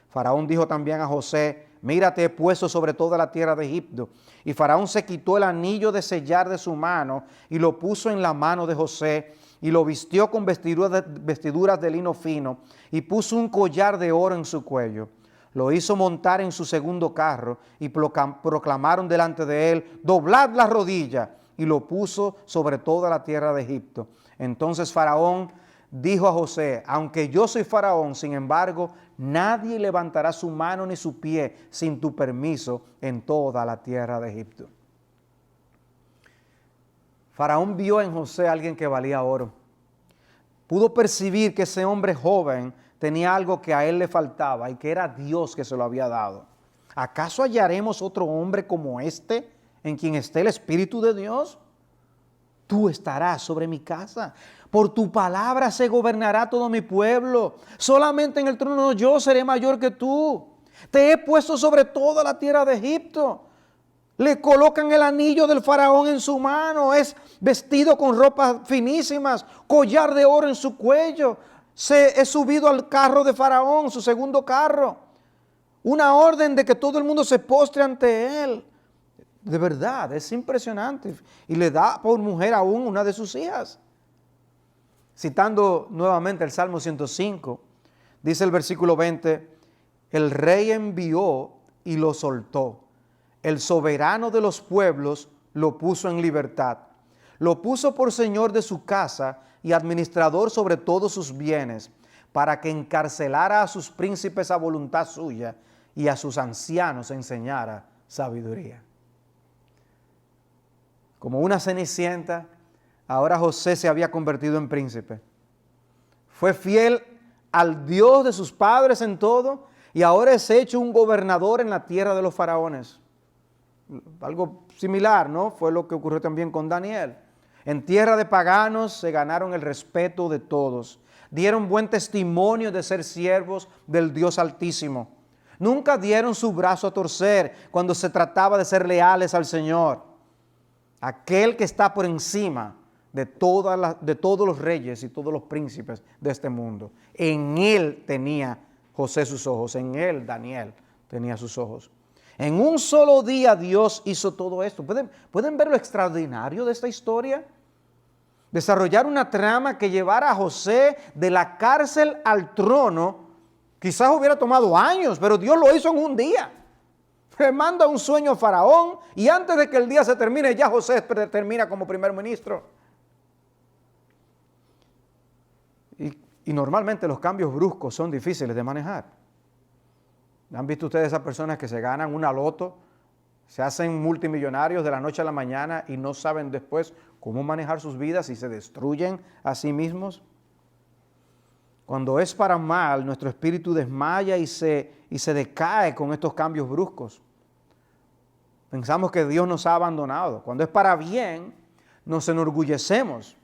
Faraón dijo también a José, mira, te he puesto sobre toda la tierra de Egipto. Y Faraón se quitó el anillo de sellar de su mano y lo puso en la mano de José y lo vistió con vestiduras de lino fino y puso un collar de oro en su cuello. Lo hizo montar en su segundo carro y proclamaron delante de él, doblad la rodilla, y lo puso sobre toda la tierra de Egipto. Entonces Faraón dijo a José, aunque yo soy Faraón, sin embargo, nadie levantará su mano ni su pie sin tu permiso en toda la tierra de Egipto. Faraón vio en José a alguien que valía oro. Pudo percibir que ese hombre joven tenía algo que a él le faltaba y que era Dios que se lo había dado. ¿Acaso hallaremos otro hombre como este en quien esté el Espíritu de Dios? Tú estarás sobre mi casa. Por tu palabra se gobernará todo mi pueblo. Solamente en el trono yo seré mayor que tú. Te he puesto sobre toda la tierra de Egipto. Le colocan el anillo del faraón en su mano. Es vestido con ropas finísimas, collar de oro en su cuello. Se es subido al carro de Faraón, su segundo carro. Una orden de que todo el mundo se postre ante él. De verdad, es impresionante. Y le da por mujer aún una de sus hijas. Citando nuevamente el Salmo 105, dice el versículo 20, el rey envió y lo soltó. El soberano de los pueblos lo puso en libertad. Lo puso por señor de su casa y administrador sobre todos sus bienes, para que encarcelara a sus príncipes a voluntad suya y a sus ancianos enseñara sabiduría. Como una cenicienta, ahora José se había convertido en príncipe. Fue fiel al Dios de sus padres en todo y ahora es hecho un gobernador en la tierra de los faraones. Algo similar, ¿no? Fue lo que ocurrió también con Daniel. En tierra de paganos se ganaron el respeto de todos. Dieron buen testimonio de ser siervos del Dios Altísimo. Nunca dieron su brazo a torcer cuando se trataba de ser leales al Señor. Aquel que está por encima de todos los reyes y todos los príncipes de este mundo. En él tenía José sus ojos, en él Daniel tenía sus ojos. En un solo día Dios hizo todo esto. ¿Pueden ver lo extraordinario de esta historia? Desarrollar una trama que llevara a José de la cárcel al trono, quizás hubiera tomado años, pero Dios lo hizo en un día. Le manda un sueño a Faraón y antes de que el día se termine, ya José termina como primer ministro. Y normalmente los cambios bruscos son difíciles de manejar. ¿Han visto ustedes esas personas que se ganan una loto, se hacen multimillonarios de la noche a la mañana y no saben después cómo manejar sus vidas y se destruyen a sí mismos? Cuando es para mal, nuestro espíritu desmaya y se decae con estos cambios bruscos. Pensamos que Dios nos ha abandonado. Cuando es para bien, nos enorgullecemos.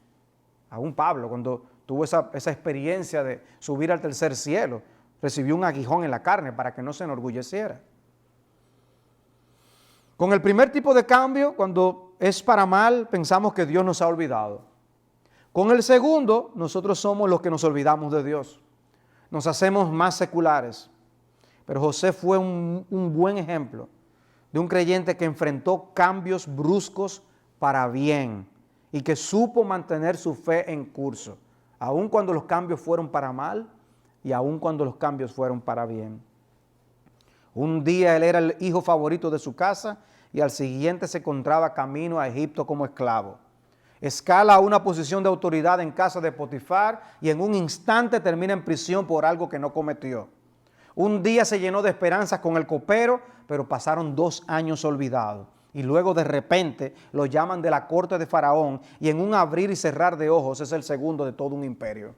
Aún Pablo, cuando tuvo esa experiencia de subir al tercer cielo, recibió un aguijón en la carne para que no se enorgulleciera. Con el primer tipo de cambio, cuando es para mal, pensamos que Dios nos ha olvidado. Con el segundo, nosotros somos los que nos olvidamos de Dios. Nos hacemos más seculares. Pero José fue un buen ejemplo de un creyente que enfrentó cambios bruscos para bien y que supo mantener su fe en curso, aun cuando los cambios fueron para mal y aun cuando los cambios fueron para bien. Un día él era el hijo favorito de su casa y al siguiente se encontraba camino a Egipto como esclavo. Escala a una posición de autoridad en casa de Potifar y en un instante termina en prisión por algo que no cometió. Un día se llenó de esperanzas con el copero, pero pasaron 2 años olvidados. Y luego de repente lo llaman de la corte de Faraón y en un abrir y cerrar de ojos es el segundo de todo un imperio.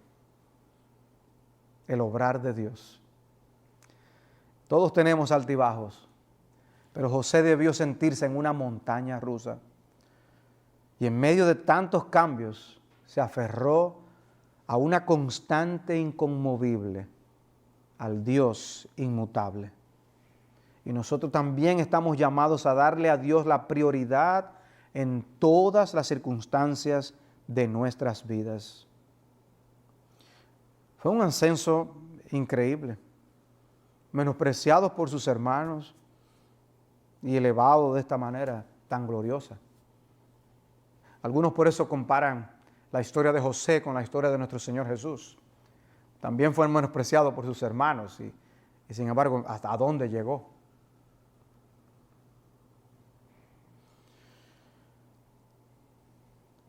El obrar de Dios. Todos tenemos altibajos, pero José debió sentirse en una montaña rusa. Y en medio de tantos cambios se aferró a una constante inconmovible, al Dios inmutable. Y nosotros también estamos llamados a darle a Dios la prioridad en todas las circunstancias de nuestras vidas. Fue un ascenso increíble, menospreciado por sus hermanos y elevado de esta manera tan gloriosa. Algunos por eso comparan la historia de José con la historia de nuestro Señor Jesús. También fue menospreciado por sus hermanos y sin embargo, ¿hasta dónde llegó?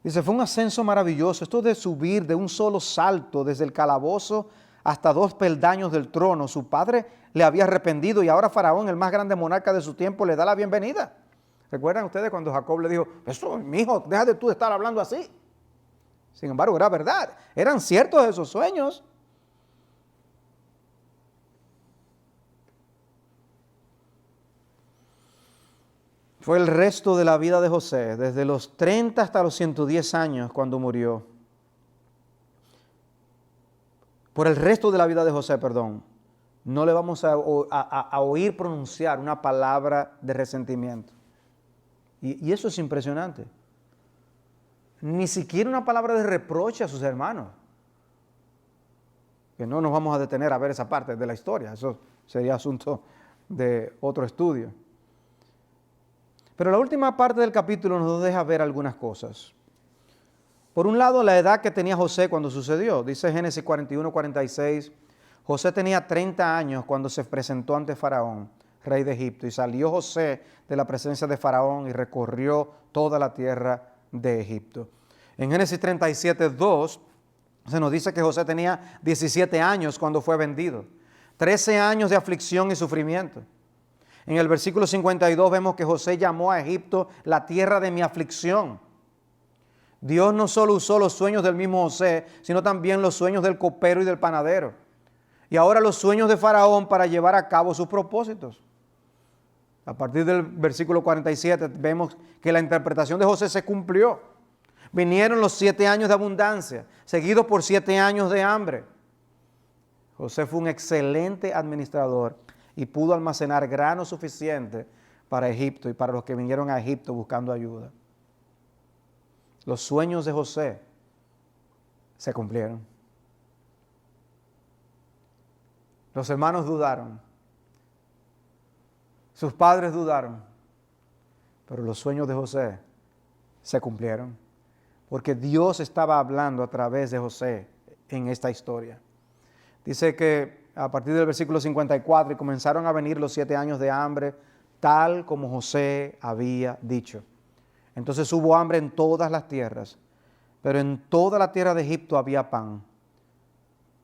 Dice, fue un ascenso maravilloso, esto de subir de un solo salto desde el calabozo hasta 2 peldaños del trono. Su padre le había arrepentido y ahora Faraón, el más grande monarca de su tiempo, le da la bienvenida. ¿Recuerdan ustedes cuando Jacob le dijo, eso, mijo, deja de tú de estar hablando así? Sin embargo, era verdad, eran ciertos esos sueños. Fue el resto de la vida de José, desde los 30 hasta los 110 años cuando murió. Por el resto de la vida de José, no le vamos a oír pronunciar una palabra de resentimiento. Y eso es impresionante. Ni siquiera una palabra de reproche a sus hermanos. Que no nos vamos a detener a ver esa parte de la historia, eso sería asunto de otro estudio. Pero la última parte del capítulo nos deja ver algunas cosas. Por un lado, la edad que tenía José cuando sucedió. Dice Génesis 41:46, José tenía 30 años cuando se presentó ante Faraón, rey de Egipto, y salió José de la presencia de Faraón y recorrió toda la tierra de Egipto. En Génesis 37:2 se nos dice que José tenía 17 años cuando fue vendido, 13 años de aflicción y sufrimiento. En el versículo 52 vemos que José llamó a Egipto la tierra de mi aflicción. Dios no solo usó los sueños del mismo José, sino también los sueños del copero y del panadero. Y ahora los sueños de Faraón para llevar a cabo sus propósitos. A partir del versículo 47 vemos que la interpretación de José se cumplió. Vinieron los 7 años de abundancia, seguidos por 7 años de hambre. José fue un excelente administrador y pudo almacenar grano suficiente para Egipto y para los que vinieron a Egipto buscando ayuda. los sueños de José se cumplieron. Los hermanos dudaron, sus padres dudaron, pero los sueños de José se cumplieron, porque Dios estaba hablando a través de José en esta historia. Dice que a partir del versículo 54, y comenzaron a venir los 7 años de hambre, tal como José había dicho. Entonces hubo hambre en todas las tierras, pero en toda la tierra de Egipto había pan.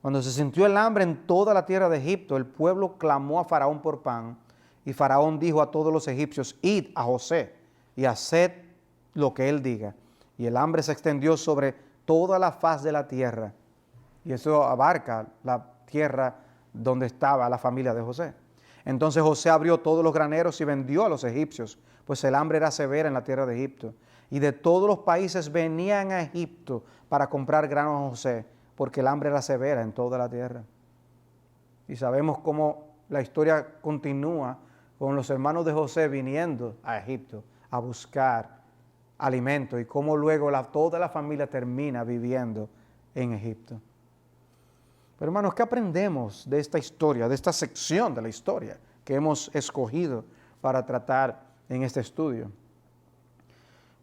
Cuando se sintió el hambre en toda la tierra de Egipto, el pueblo clamó a Faraón por pan, y Faraón dijo a todos los egipcios: id a José y haced lo que él diga. Y el hambre se extendió sobre toda la faz de la tierra. Y eso abarca la tierra donde estaba la familia de José. Entonces José abrió todos los graneros y vendió a los egipcios, pues el hambre era severa en la tierra de Egipto. Y de todos los países venían a Egipto para comprar granos a José, porque el hambre era severa en toda la tierra. Y sabemos cómo la historia continúa con los hermanos de José viniendo a Egipto a buscar alimento, y cómo luego toda la familia termina viviendo en Egipto. Pero hermanos, ¿qué aprendemos de esta historia, de esta sección de la historia que hemos escogido para tratar en este estudio?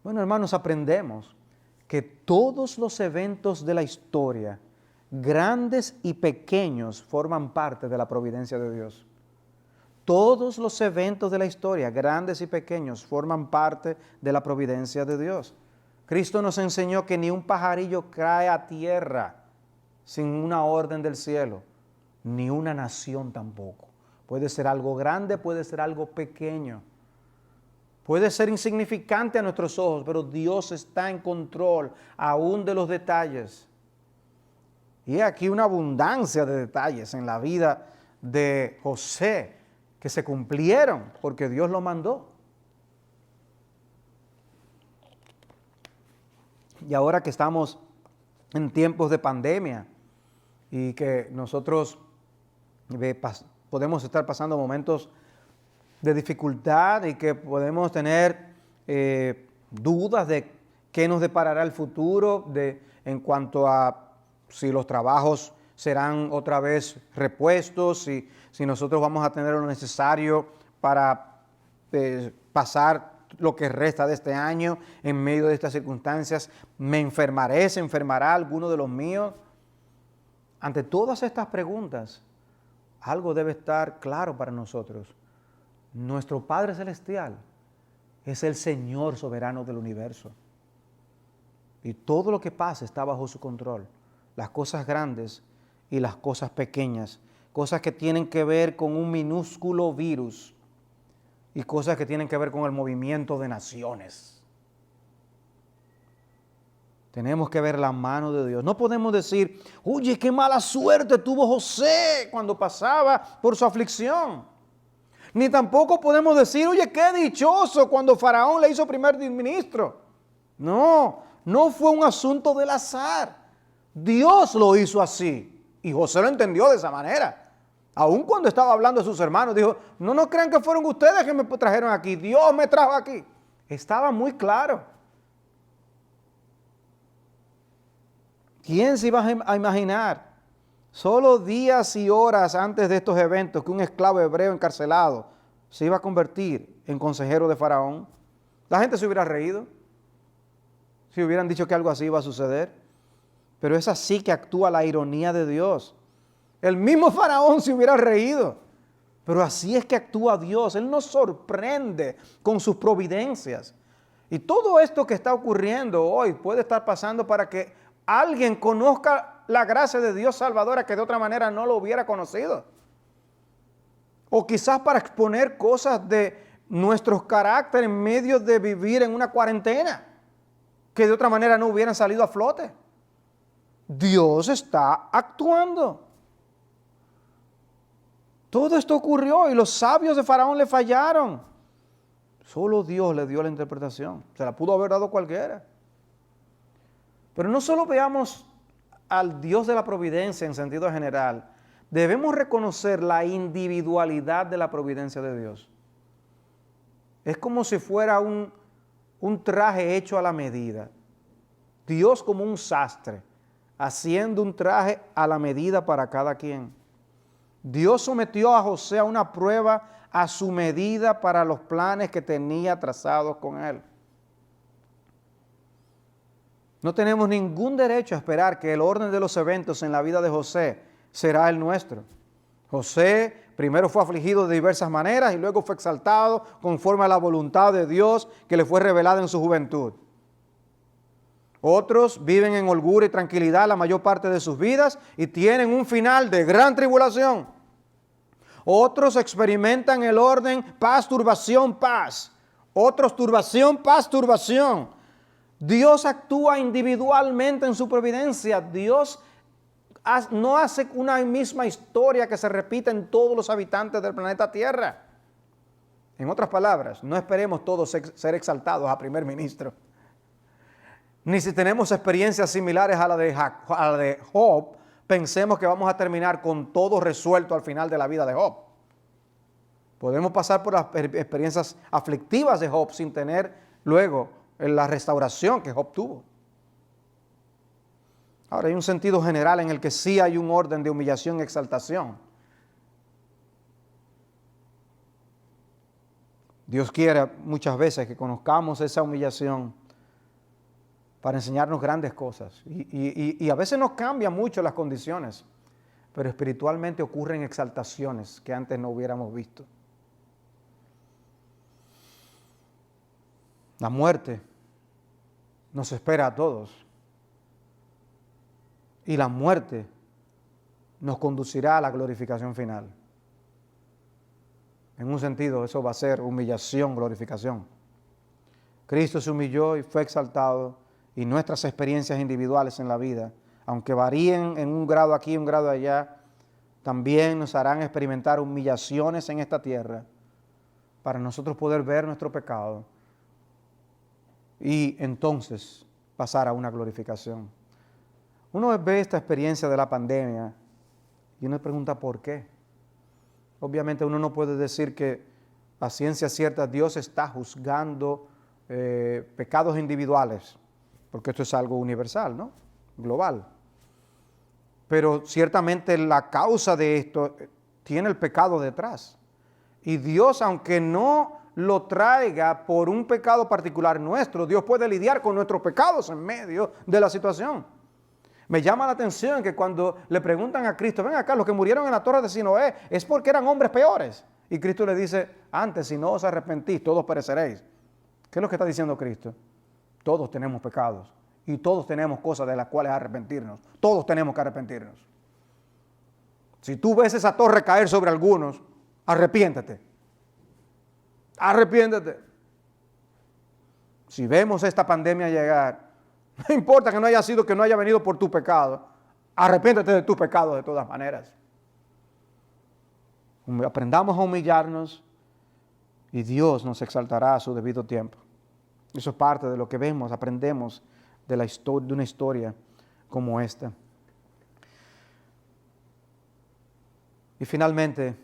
Bueno, hermanos, aprendemos que todos los eventos de la historia, grandes y pequeños, forman parte de la providencia de Dios. Todos los eventos de la historia, grandes y pequeños, forman parte de la providencia de Dios. Cristo nos enseñó que ni un pajarillo cae a tierra sin una orden del cielo, ni una nación tampoco. Puede ser algo grande, puede ser algo pequeño. Puede ser insignificante a nuestros ojos, pero Dios está en control aún de los detalles. Y aquí una abundancia de detalles en la vida de José que se cumplieron porque Dios lo mandó. Y ahora que estamos en tiempos de pandemia y que nosotros podemos estar pasando momentos de dificultad y que podemos tener dudas de qué nos deparará el futuro en cuanto a si los trabajos serán otra vez repuestos, si nosotros vamos a tener lo necesario para pasar lo que resta de este año en medio de estas circunstancias. ¿Me enfermaré? ¿Se enfermará alguno de los míos? Ante todas estas preguntas, algo debe estar claro para nosotros. Nuestro Padre Celestial es el Señor soberano del universo. Y todo lo que pasa está bajo su control. Las cosas grandes y las cosas pequeñas. Cosas que tienen que ver con un minúsculo virus y cosas que tienen que ver con el movimiento de naciones. Tenemos que ver la mano de Dios. No podemos decir: oye, qué mala suerte tuvo José cuando pasaba por su aflicción. Ni tampoco podemos decir: oye, qué dichoso cuando Faraón le hizo primer ministro. No, no fue un asunto del azar. Dios lo hizo así. Y José lo entendió de esa manera. Aun cuando estaba hablando de sus hermanos, dijo: no crean que fueron ustedes que me trajeron aquí. Dios me trajo aquí. Estaba muy claro. ¿Quién se iba a imaginar, solo días y horas antes de estos eventos, que un esclavo hebreo encarcelado se iba a convertir en consejero de Faraón? La gente se hubiera reído si hubieran dicho que algo así iba a suceder. Pero es así que actúa la ironía de Dios. El mismo Faraón se hubiera reído, pero así es que actúa Dios. Él nos sorprende con sus providencias. Y todo esto que está ocurriendo hoy puede estar pasando para que alguien conozca la gracia de Dios salvadora que de otra manera no lo hubiera conocido. O quizás para exponer cosas de nuestros caracteres en medio de vivir en una cuarentena que de otra manera no hubieran salido a flote. Dios está actuando. Todo esto ocurrió y los sabios de Faraón le fallaron. Solo Dios le dio la interpretación. Se la pudo haber dado cualquiera. Pero no solo veamos al Dios de la providencia en sentido general, debemos reconocer la individualidad de la providencia de Dios. Es como si fuera un traje hecho a la medida. Dios como un sastre, haciendo un traje a la medida para cada quien. Dios sometió a José a una prueba a su medida para los planes que tenía trazados con él. No tenemos ningún derecho a esperar que el orden de los eventos en la vida de José será el nuestro. José primero fue afligido de diversas maneras y luego fue exaltado conforme a la voluntad de Dios que le fue revelada en su juventud. Otros viven en holgura y tranquilidad la mayor parte de sus vidas y tienen un final de gran tribulación. Otros experimentan el orden paz, turbación, paz. Otros turbación, paz, turbación. Dios actúa individualmente en su providencia. Dios no hace una misma historia que se repita en todos los habitantes del planeta Tierra. En otras palabras, no esperemos todos ser exaltados a primer ministro. Ni si tenemos experiencias similares a la de Job, pensemos que vamos a terminar con todo resuelto al final de la vida de Job. Podemos pasar por las experiencias aflictivas de Job sin tener luego la restauración que Job tuvo. Ahora, hay un sentido general en el que sí hay un orden de humillación y exaltación. Dios quiere muchas veces que conozcamos esa humillación para enseñarnos grandes cosas. Y a veces nos cambian mucho las condiciones, pero espiritualmente ocurren exaltaciones que antes no hubiéramos visto. La muerte nos espera a todos. Y la muerte nos conducirá a la glorificación final. En un sentido, eso va a ser humillación, glorificación. Cristo se humilló y fue exaltado, y nuestras experiencias individuales en la vida, aunque varíen en un grado aquí, un grado allá, también nos harán experimentar humillaciones en esta tierra para nosotros poder ver nuestro pecado y entonces pasar a una glorificación. Uno ve esta experiencia de la pandemia y uno se pregunta ¿por qué? Obviamente uno no puede decir que a ciencia cierta Dios está juzgando pecados individuales, porque esto es algo universal, ¿no? Global. Pero ciertamente la causa de esto tiene el pecado detrás. Y Dios, aunque no lo traiga por un pecado particular nuestro, Dios puede lidiar con nuestros pecados en medio de la situación. Me llama la atención que cuando le preguntan a Cristo, ven acá, los que murieron en la torre de Sinoé, es porque eran hombres peores. Y Cristo le dice, antes, si no os arrepentís, todos pereceréis. ¿Qué es lo que está diciendo Cristo? Todos tenemos pecados y todos tenemos cosas de las cuales arrepentirnos. Todos tenemos que arrepentirnos. Si tú ves esa torre caer sobre algunos, arrepiéntete. Arrepiéntete. Si vemos esta pandemia llegar, no importa que no haya sido, que no haya venido por tu pecado, arrepiéntete de tus pecados de todas maneras. Aprendamos a humillarnos y Dios nos exaltará a su debido tiempo. Eso es parte de lo que vemos, aprendemos de una historia como esta. Y finalmente,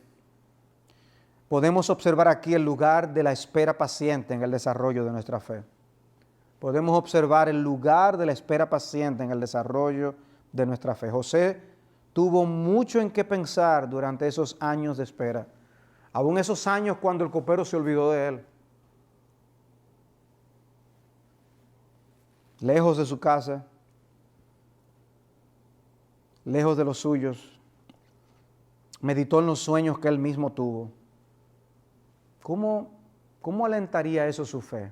podemos observar aquí el lugar de la espera paciente en el desarrollo de nuestra fe. Podemos observar el lugar de la espera paciente en el desarrollo de nuestra fe. José tuvo mucho en qué pensar durante esos años de espera, aún esos años cuando el copero se olvidó de él. Lejos de su casa, lejos de los suyos, meditó en los sueños que él mismo tuvo. ¿Cómo alentaría eso su fe?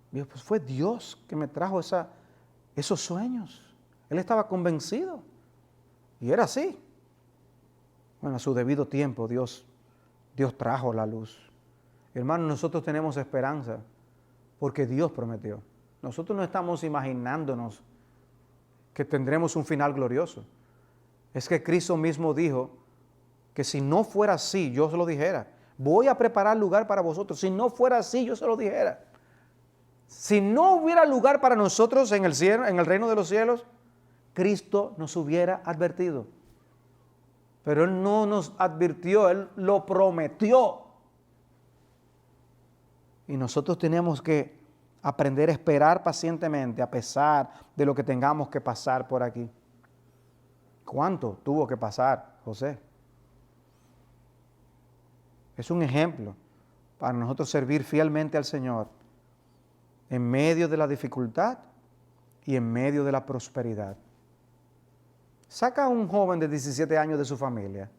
Dijo, pues fue Dios que me trajo esos sueños. Él estaba convencido. Y era así. Bueno, a su debido tiempo Dios trajo la luz. Hermanos, nosotros tenemos esperanza porque Dios prometió. Nosotros no estamos imaginándonos que tendremos un final glorioso. Es que Cristo mismo dijo que si no fuera así, yo se lo dijera. Voy a preparar lugar para vosotros. Si no fuera así, yo se lo dijera. Si no hubiera lugar para nosotros en el cielo, en el reino de los cielos, Cristo nos hubiera advertido. Pero Él no nos advirtió, Él lo prometió. Y nosotros tenemos que aprender a esperar pacientemente a pesar de lo que tengamos que pasar por aquí. ¿Cuánto tuvo que pasar José? Es un ejemplo para nosotros servir fielmente al Señor en medio de la dificultad y en medio de la prosperidad. Saca a un joven de 17 años de su familia,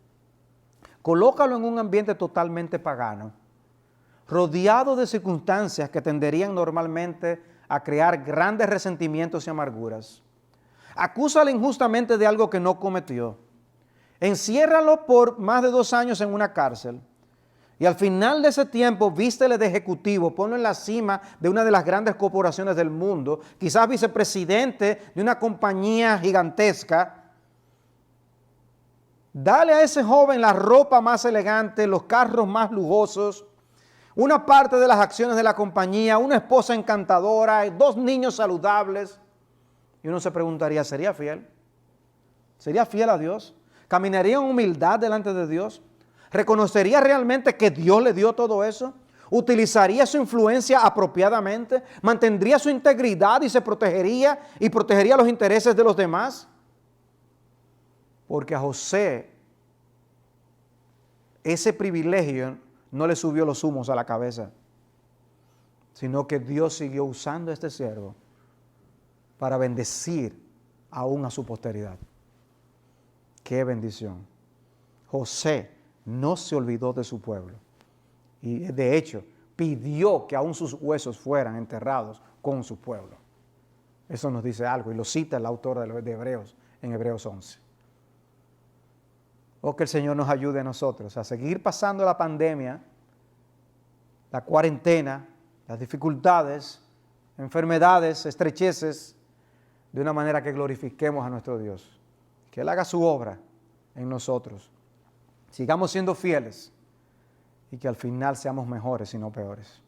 colócalo en un ambiente totalmente pagano, rodeado de circunstancias que tenderían normalmente a crear grandes resentimientos y amarguras. Acúsalo injustamente de algo que no cometió. Enciérralo por más de 2 años en una cárcel. Y al final de ese tiempo, vístele de ejecutivo, ponlo en la cima de una de las grandes corporaciones del mundo, quizás vicepresidente de una compañía gigantesca. Dale a ese joven la ropa más elegante, los carros más lujosos, una parte de las acciones de la compañía, una esposa encantadora, 2 niños saludables. Y uno se preguntaría, ¿sería fiel? ¿Sería fiel a Dios? ¿Caminaría en humildad delante de Dios? ¿Reconocería realmente que Dios le dio todo eso? ¿Utilizaría su influencia apropiadamente? ¿Mantendría su integridad y se protegería y protegería los intereses de los demás? Porque a José ese privilegio no le subió los humos a la cabeza, sino que Dios siguió usando a este siervo para bendecir aún a su posteridad. ¡Qué bendición! José no se olvidó de su pueblo y de hecho pidió que aún sus huesos fueran enterrados con su pueblo. Eso nos dice algo y lo cita el autor de Hebreos en Hebreos 11. Oh, que el Señor nos ayude a nosotros a seguir pasando la pandemia, la cuarentena, las dificultades, enfermedades, estrecheces, de una manera que glorifiquemos a nuestro Dios. Que Él haga su obra en nosotros. Sigamos siendo fieles y que al final seamos mejores y no peores.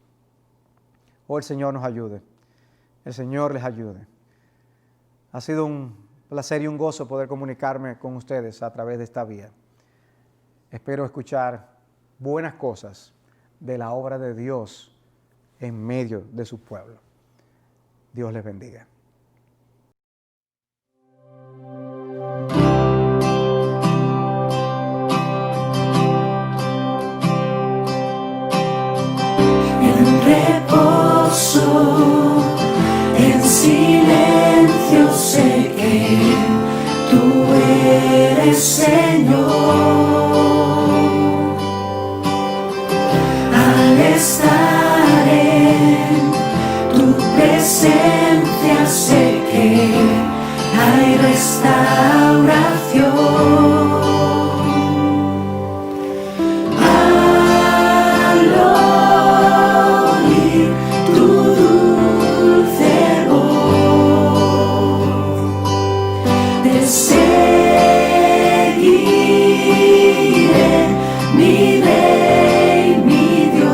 Oh, el Señor nos ayude. El Señor les ayude. Ha sido un placer y un gozo poder comunicarme con ustedes a través de esta vía. Espero escuchar buenas cosas de la obra de Dios en medio de su pueblo. Dios les bendiga. En reposo, en silencio sé que tú eres Señor. Al estar en tu presencia sé que hay restauración. Al oír tu dulce voz, te seguiré, mi Rey, mi Dios.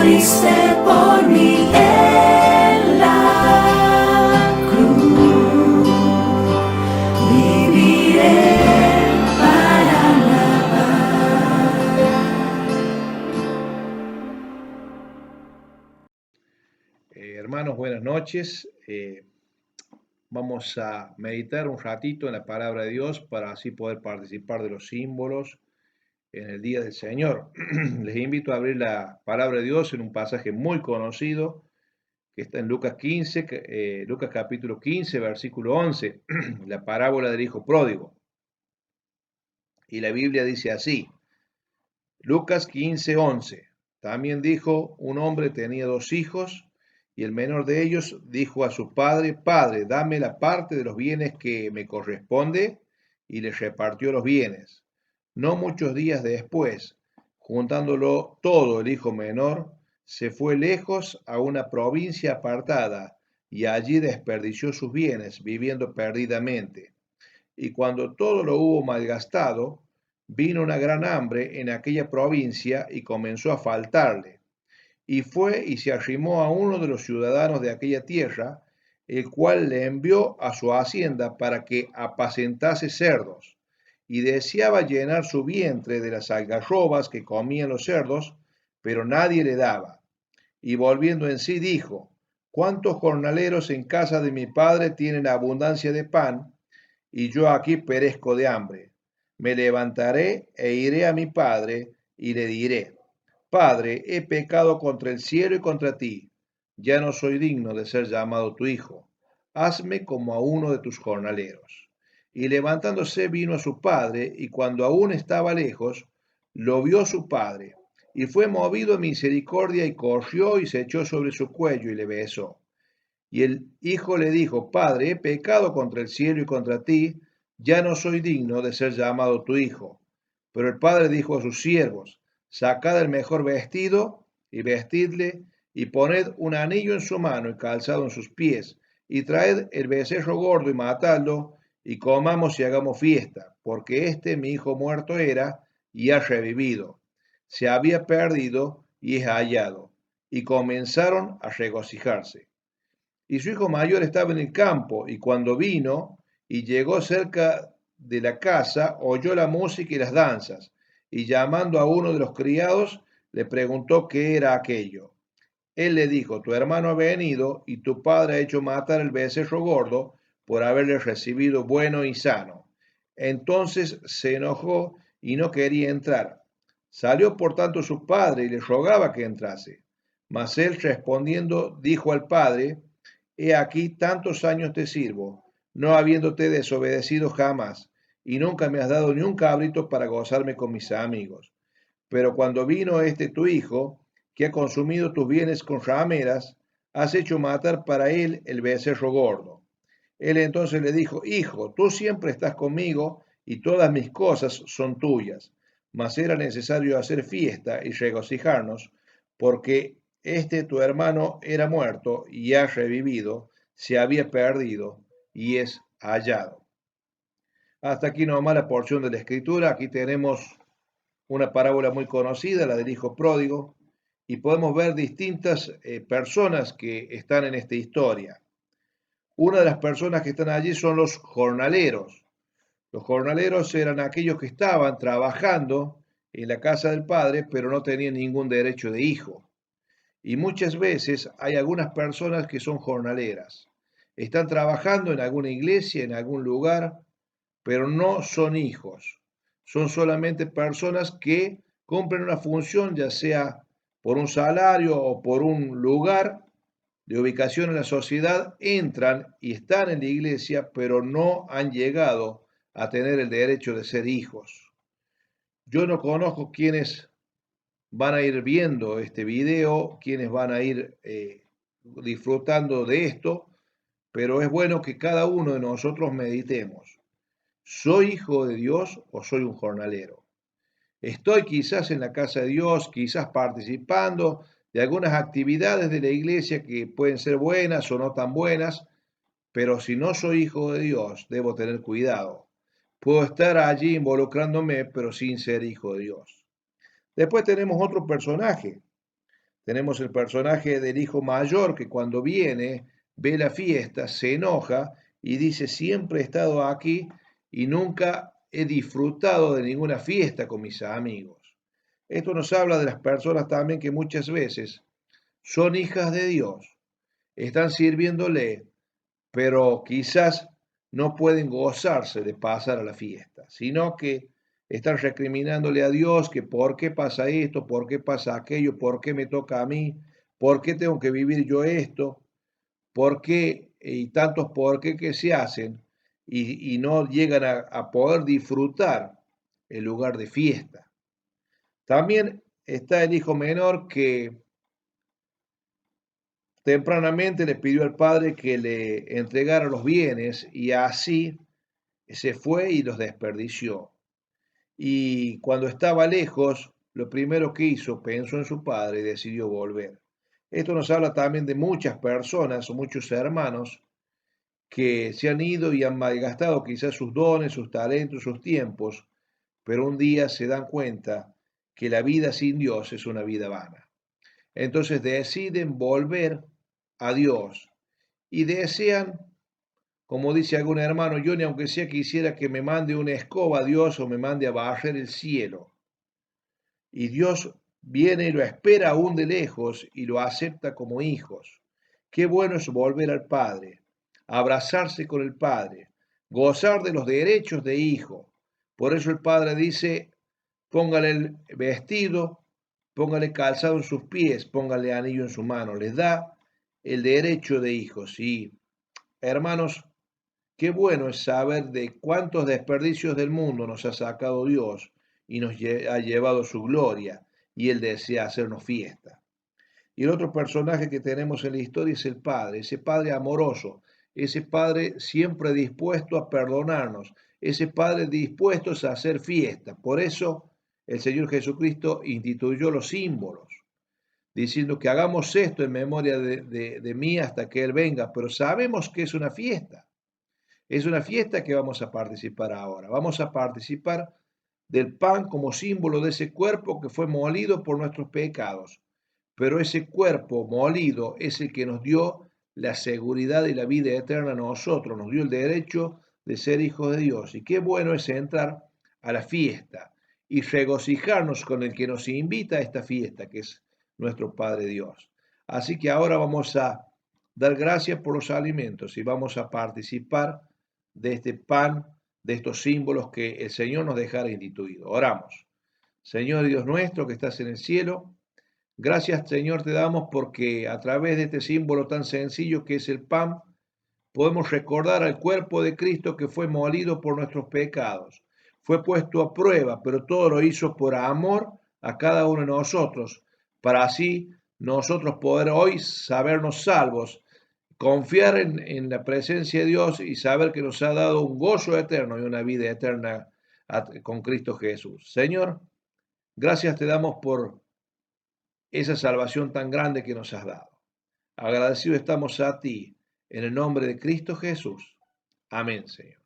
moriste por mí en la cruz. Viviré para alabar. Hermanos, buenas noches. Vamos a meditar un ratito en la palabra de Dios para así poder participar de los símbolos en el día del Señor. Les invito a abrir la palabra de Dios en un pasaje muy conocido que está en Lucas 15, Lucas capítulo 15, versículo 11, la parábola del hijo pródigo. Y la Biblia dice así, Lucas 15, 11. También dijo, un hombre tenía 2 hijos, y el menor de ellos dijo a su padre, Padre, dame la parte de los bienes que me corresponde, y le repartió los bienes. No muchos días después, juntándolo todo el hijo menor, se fue lejos a una provincia apartada, y allí desperdició sus bienes, viviendo perdidamente. Y cuando todo lo hubo malgastado, vino una gran hambre en aquella provincia y comenzó a faltarle. Y fue y se arrimó a uno de los ciudadanos de aquella tierra, el cual le envió a su hacienda para que apacentase cerdos, y deseaba llenar su vientre de las algarrobas que comían los cerdos, pero nadie le daba. Y volviendo en sí dijo, ¿cuántos jornaleros en casa de mi padre tienen abundancia de pan, y yo aquí perezco de hambre? Me levantaré e iré a mi padre, y le diré, Padre, he pecado contra el cielo y contra ti. Ya no soy digno de ser llamado tu hijo. Hazme como a uno de tus jornaleros. Y levantándose vino a su padre, y cuando aún estaba lejos, lo vio su padre, y fue movido a misericordia, y corrió y se echó sobre su cuello y le besó. Y el hijo le dijo, Padre, he pecado contra el cielo y contra ti, ya no soy digno de ser llamado tu hijo. Pero el padre dijo a sus siervos, sacad el mejor vestido y vestidle, y poned un anillo en su mano y calzado en sus pies, y traed el becerro gordo y matadlo, y comamos y hagamos fiesta, porque este mi hijo muerto era y ha revivido. Se había perdido y es hallado. Y comenzaron a regocijarse. Y su hijo mayor estaba en el campo, y cuando vino y llegó cerca de la casa, oyó la música y las danzas, y llamando a uno de los criados, le preguntó qué era aquello. Él le dijo, tu hermano ha venido, y tu padre ha hecho matar el becerro gordo por haberle recibido bueno y sano. Entonces se enojó y no quería entrar. Salió por tanto su padre y le rogaba que entrase. Mas él respondiendo dijo al padre, he aquí tantos años te sirvo, no habiéndote desobedecido jamás, y nunca me has dado ni un cabrito para gozarme con mis amigos. Pero cuando vino este tu hijo, que ha consumido tus bienes con rameras, has hecho matar para él el becerro gordo. Él entonces le dijo, hijo, tú siempre estás conmigo y todas mis cosas son tuyas. Mas era necesario hacer fiesta y regocijarnos, porque este tu hermano era muerto y ha revivido, se había perdido y es hallado. Hasta aquí nomás la porción de la escritura. Aquí tenemos una parábola muy conocida, la del hijo pródigo, y podemos ver distintas personas que están en esta historia. Una de las personas que están allí son los jornaleros. Los jornaleros eran aquellos que estaban trabajando en la casa del padre, pero no tenían ningún derecho de hijo. Y muchas veces hay algunas personas que son jornaleras. Están trabajando en alguna iglesia, en algún lugar, pero no son hijos. Son solamente personas que cumplen una función, ya sea por un salario o por un lugar de ubicación en la sociedad, entran y están en la iglesia, pero no han llegado a tener el derecho de ser hijos. Yo no conozco quiénes van a ir viendo este video, quienes van a ir disfrutando de esto, pero es bueno que cada uno de nosotros meditemos. ¿Soy hijo de Dios o soy un jornalero? Estoy quizás en la casa de Dios, quizás participando de algunas actividades de la iglesia que pueden ser buenas o no tan buenas, pero si no soy hijo de Dios, debo tener cuidado. Puedo estar allí involucrándome, pero sin ser hijo de Dios. Después tenemos otro personaje. Tenemos el personaje del hijo mayor que cuando viene, ve la fiesta, se enoja y dice, siempre he estado aquí y nunca he disfrutado de ninguna fiesta con mis amigos. Esto nos habla de las personas también que muchas veces son hijas de Dios, están sirviéndole, pero quizás no pueden gozarse de pasar a la fiesta, sino que están recriminándole a Dios que por qué pasa esto, por qué pasa aquello, por qué me toca a mí, por qué tengo que vivir yo esto, por qué y tantos por qué que se hacen y no llegan a poder disfrutar el lugar de fiesta. También está el hijo menor que tempranamente le pidió al padre que le entregara los bienes y así se fue y los desperdició. Y cuando estaba lejos, lo primero que hizo, pensó en su padre y decidió volver. Esto nos habla también de muchas personas o muchos hermanos que se han ido y han malgastado quizás sus dones, sus talentos, sus tiempos, pero un día se dan cuenta que la vida sin Dios es una vida vana. Entonces deciden volver a Dios y desean, como dice algún hermano, yo ni aunque sea quisiera que me mande una escoba a Dios o me mande a barrer el cielo. Y Dios viene y lo espera aún de lejos y lo acepta como hijos. Qué bueno es volver al Padre, abrazarse con el Padre, gozar de los derechos de hijo. Por eso el Padre dice, póngale el vestido, póngale calzado en sus pies, póngale anillo en su mano. Les da el derecho de hijos. Y hermanos, qué bueno es saber de cuántos desperdicios del mundo nos ha sacado Dios y nos ha llevado su gloria, y Él desea hacernos fiesta. Y el otro personaje que tenemos en la historia es el Padre, ese Padre amoroso, ese Padre siempre dispuesto a perdonarnos, ese Padre dispuesto a hacer fiesta. Por eso el Señor Jesucristo instituyó los símbolos, diciendo que hagamos esto en memoria de mí hasta que Él venga, pero sabemos que es una fiesta. Es una fiesta que vamos a participar ahora. Vamos a participar del pan como símbolo de ese cuerpo que fue molido por nuestros pecados. Pero ese cuerpo molido es el que nos dio la seguridad y la vida eterna a nosotros, nos dio el derecho de ser hijos de Dios. Y qué bueno es entrar a la fiesta y regocijarnos con el que nos invita a esta fiesta, que es nuestro Padre Dios. Así que ahora vamos a dar gracias por los alimentos y vamos a participar de este pan, de estos símbolos que el Señor nos dejara instituido. Oramos. Señor Dios nuestro que estás en el cielo, gracias Señor te damos porque a través de este símbolo tan sencillo que es el pan, podemos recordar al cuerpo de Cristo que fue molido por nuestros pecados. Fue puesto a prueba, pero todo lo hizo por amor a cada uno de nosotros, para así nosotros poder hoy sabernos salvos, confiar en la presencia de Dios y saber que nos ha dado un gozo eterno y una vida eterna con Cristo Jesús. Señor, gracias te damos por esa salvación tan grande que nos has dado. Agradecidos estamos a ti, en el nombre de Cristo Jesús. Amén, Señor.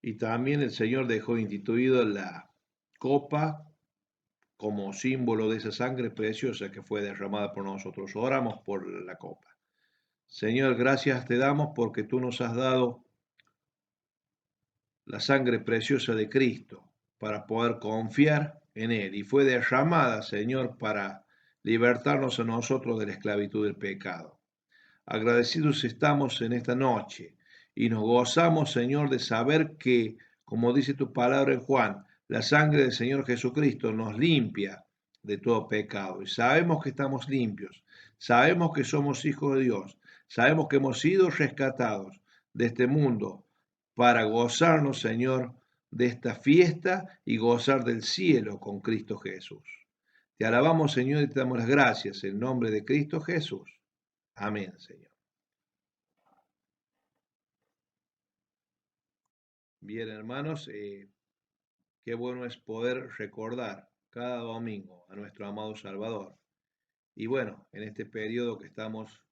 Y también el Señor dejó instituido la copa como símbolo de esa sangre preciosa que fue derramada por nosotros. Oramos por la copa. Señor, gracias te damos porque tú nos has dado la sangre preciosa de Cristo para poder confiar en Él. Y fue derramada, Señor, para libertarnos a nosotros de la esclavitud del pecado. Agradecidos estamos en esta noche y nos gozamos, Señor, de saber que, como dice tu palabra en Juan, la sangre del Señor Jesucristo nos limpia de todo pecado. Y sabemos que estamos limpios, sabemos que somos hijos de Dios, sabemos que hemos sido rescatados de este mundo para gozarnos, Señor, de esta fiesta y gozar del cielo con Cristo Jesús. Te alabamos, Señor, y te damos las gracias en nombre de Cristo Jesús. Amén, Señor. Bien, hermanos, qué bueno es poder recordar cada domingo a nuestro amado Salvador. Y bueno, en este periodo que estamos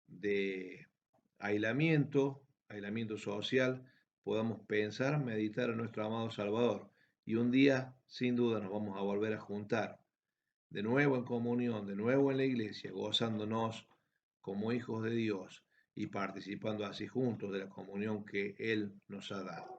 de aislamiento social, podamos pensar, meditar en nuestro amado Salvador. Y un día, sin duda, nos vamos a volver a juntar de nuevo en comunión, de nuevo en la iglesia, gozándonos como hijos de Dios y participando así juntos de la comunión que Él nos ha dado.